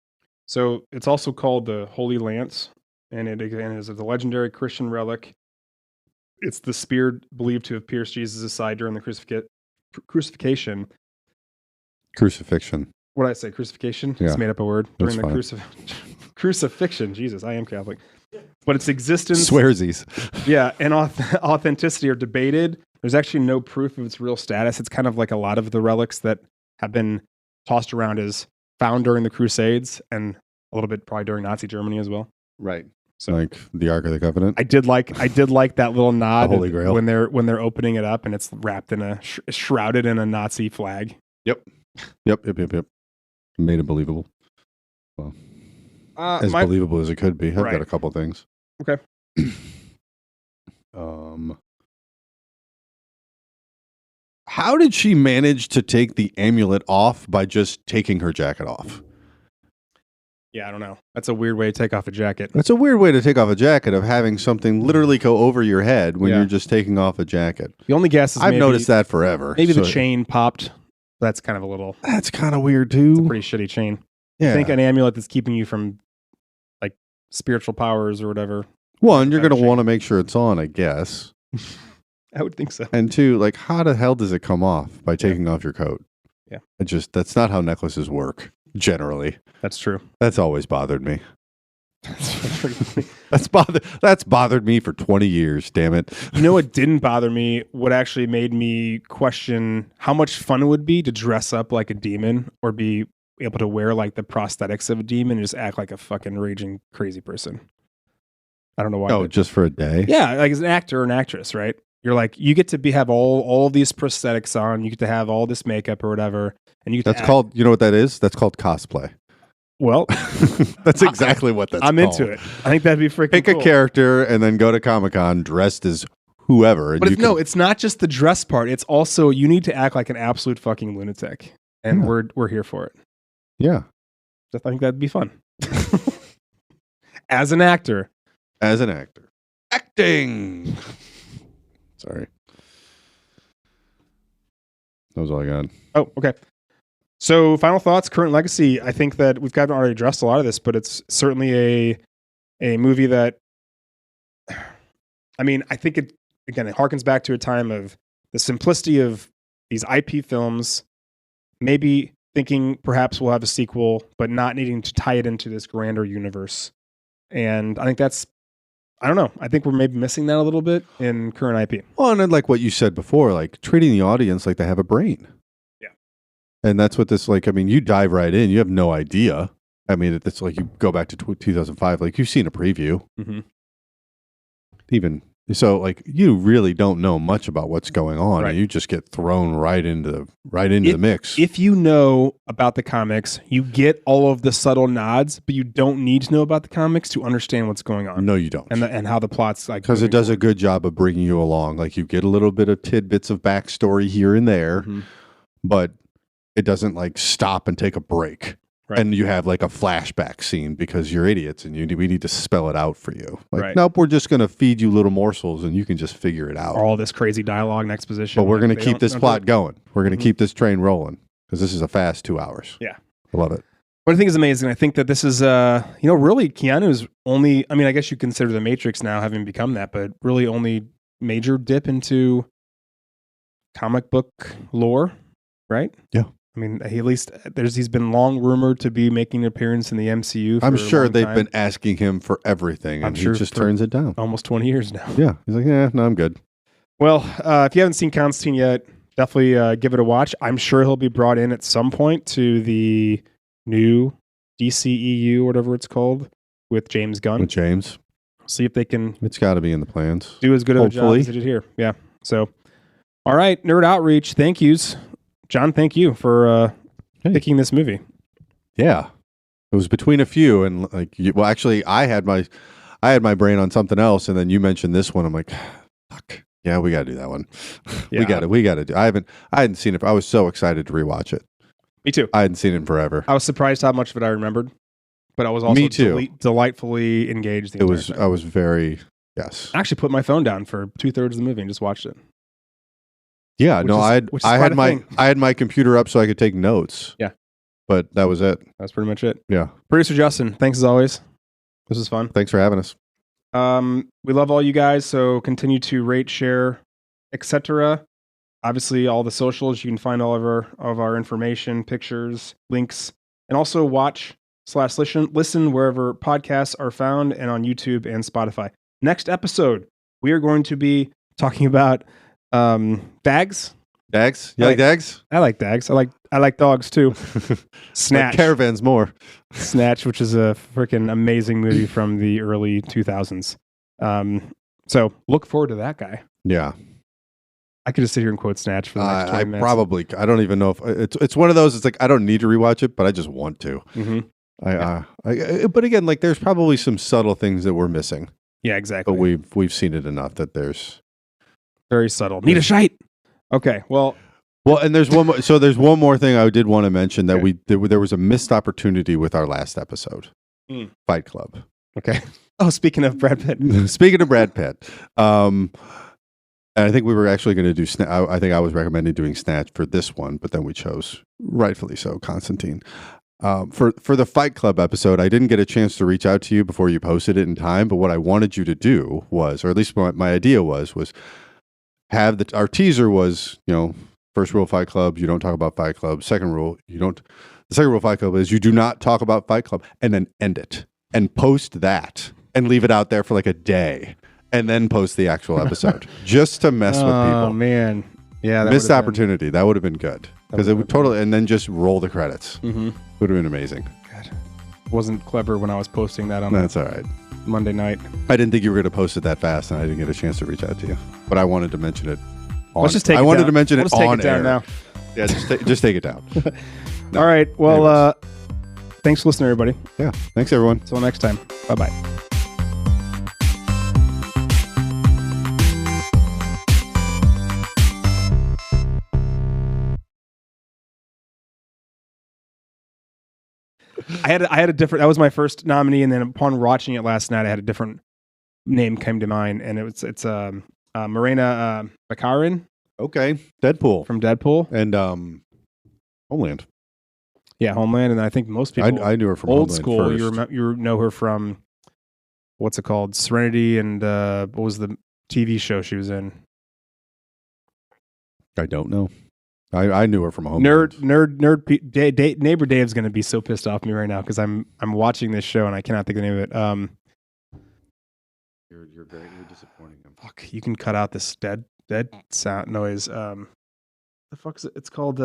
So it's also called the Holy Lance, and it again is the legendary Christian relic. It's the spear believed to have pierced Jesus' side during the crucifixion. Crucifixion. What did I say? Crucifixion? Yeah. It's made up a word. During the crucifixion. Jesus, I am Catholic. But its existence... Swearsies. Yeah, and authenticity are debated. There's actually no proof of its real status. It's kind of like a lot of the relics that have been tossed around as found during the Crusades and a little bit probably during Nazi Germany as well. Right. So like the Ark of the Covenant. I did like that little nod, the Holy Grail, when they're opening it up and it's wrapped in shrouded in a Nazi flag. Yep. Made it believable. Well, as believable as it could be. I've got a couple things. Okay. How did she manage to take the amulet off by just taking her jacket off? Yeah, I don't know. That's a weird way to take off a jacket. That's a weird way to take off a jacket, of having something literally go over your head when you're just taking off a jacket. The only guess is I've noticed that forever. Maybe the chain popped. That's kind of a little... That's kind of weird, too. It's a pretty shitty chain. Yeah. I think an amulet that's keeping you from, like, spiritual powers or whatever. One, you're going to want to make sure it's on, I guess. I would think so. And 2, like, how the hell does it come off by taking off your coat? Yeah. That's not how necklaces work, generally. That's true. That's always bothered me. That's bothered me for 20 years, damn it. You know what didn't bother me? What actually made me question how much fun it would be to dress up like a demon or be able to wear like the prosthetics of a demon and just act like a fucking raging crazy person. I don't know why. Oh, just for a day? Yeah, like as an actor or an actress, right? You're like, you get to have all these prosthetics on. You get to have all this makeup or whatever. And you get That's called, you know what that is? That's called cosplay. Well, that's exactly what that's I'm called. into it. I think that'd be freaking Pick cool. a character and then go to Comic-Con dressed as whoever. And but it's not just the dress part. It's also, you need to act like an absolute fucking lunatic. And we're here for it. Yeah. I think that'd be fun. As an actor. Acting. Sorry. That was all I got. Oh, okay. So, final thoughts, current legacy. I think that we've kind of already addressed a lot of this, but it's certainly a movie that, I mean, I think it harkens back to a time of the simplicity of these IP films, maybe thinking perhaps we'll have a sequel, but not needing to tie it into this grander universe. And I think I don't know. I think we're maybe missing that a little bit in current IP. Well, and then like what you said before, like treating the audience like they have a brain. Yeah. And that's what this, like, I mean, you dive right in. You have no idea. I mean, it's like you go back to 2005, like you've seen a preview. Mm-hmm. Even so, like you really don't know much about what's going on, right. And you just get thrown right into the mix. If you know about the comics, you get all of the subtle nods, but you don't need to know about the comics to understand what's going on. No, you don't, and how the plot's like. Because it does a good job of bringing you along. Like you get a little bit of tidbits of backstory here and there, but it doesn't like stop and take a break. Right. And you have like a flashback scene because you're idiots and we need to spell it out for you. Like, nope, we're just going to feed you little morsels and you can just figure it out. All this crazy dialogue and exposition. But we're going to keep this plot going. We're going to keep this train rolling because this is a fast 2 hours. Yeah. I love it. What I think is amazing, I think that this is, really Keanu's only, I mean, I guess you consider The Matrix now having become that, but really only major dip into comic book lore, right? Yeah. I mean, he's been long rumored to be making an appearance in the MCU. I'm sure they've been asking him for everything, and he just turns it down. Almost 20 years now. Yeah, he's like, yeah, no, I'm good. Well, if you haven't seen Constantine yet, definitely give it a watch. I'm sure he'll be brought in at some point to the new DCEU, whatever it's called, with James Gunn. With James, see if they can. It's got to be in the plans. Do as good of a job as they did here. Yeah. So, all right, Nerd Outreach. Thank yous. John, thank you for picking this movie. Yeah, it was between a few, and actually, I had my brain on something else, and then you mentioned this one. I'm like, fuck, yeah, we got to do that one. Yeah. we got to do. I hadn't seen it. I was so excited to rewatch it. Me too. I hadn't seen it in forever. I was surprised how much of it I remembered, but I was also delightfully engaged. I was very yes. I actually put my phone down for 2/3 of the movie and just watched it. Yeah, I had my computer up so I could take notes. Yeah. But that was it. That's pretty much it. Yeah. Producer Justin, thanks as always. This was fun. Thanks for having us. We love all you guys, so continue to rate, share, etc. Obviously, all the socials, you can find all of our information, pictures, links, and also watch/listen wherever podcasts are found and on YouTube and Spotify. Next episode, we are going to be talking about Dags. You like Dags? I like Dags. I like dogs too. Snatch. Like caravans more. Snatch, which is a freaking amazing movie from the early 2000s. So look forward to that guy. Yeah. I could just sit here and quote Snatch for the next 20 minutes. I don't even know if it's one of those. It's like I don't need to rewatch it, but I just want to. Mm-hmm. But again, like there's probably some subtle things that we're missing. Yeah, exactly. But we've seen it enough that there's. Very subtle. Need a shite. Okay. Well, and there's one more. So there's one more thing I did want to mention that there was a missed opportunity with our last episode, Fight Club. Okay. Oh, speaking of Brad Pitt. And I think we were actually going to do. I think I was recommending doing Snatch for this one, but then we chose, rightfully so, Constantine. For the Fight Club episode, I didn't get a chance to reach out to you before you posted it in time. But what I wanted you to do was, or at least my idea was have our teaser was, first rule of Fight Club, you don't talk about Fight Club. The second rule of Fight Club is you do not talk about Fight Club, and then end it and post that and leave it out there for like a day and then post the actual episode just to mess with people. Oh man. Yeah. Missed opportunity. That would have been good because it would totally, and then just roll the credits. Mm-hmm. Would have been amazing. God. Wasn't clever when I was posting that on. That's all right. Monday night. I didn't think you were going to post it that fast, and I didn't get a chance to reach out to you. But I wanted to mention it. Let's just take I it wanted down. to mention We'll it just take on it down air. now. Yeah, just take it down. No. All right. Well, thanks for listening, everybody. Yeah. Thanks, everyone. Until next time. Bye-bye. I had a different. That was my first nominee, and then upon watching it last night, I had a different name came to mind, and it's Morena Baccarin. Okay. Deadpool From Deadpool and Homeland. Yeah, Homeland, and I think most people I knew her from old Homeland school. first. You know her from what's it called, Serenity, and what was the TV show she was in? I don't know. I knew her from Homeland. Neighbor Dave's going to be so pissed off at me right now because I'm watching this show and I cannot think of the name of it. You're very disappointing him. Fuck, you can cut out this dead sound noise. The fuck is it? It's called.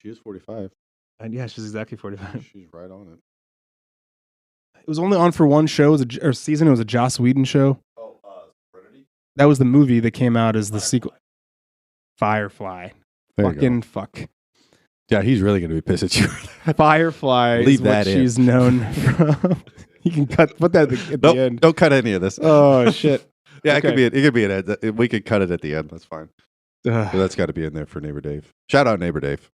She is 45. And yeah, she's exactly 45. She's right on it. It was only on for one show, or season. It was a Joss Whedon show. Oh, Serenity? That was the movie that came out as the sequel. Firefly. There Fucking you go. fuck. Yeah, he's really going to be pissed at you. Firefly Leave is what that in. she's known from. You can put that at the end. Don't cut any of this. Oh shit. Yeah, Okay. it could be an ad. We could cut it at the end. That's fine. But that's got to be in there for Neighbor Dave. Shout out Neighbor Dave.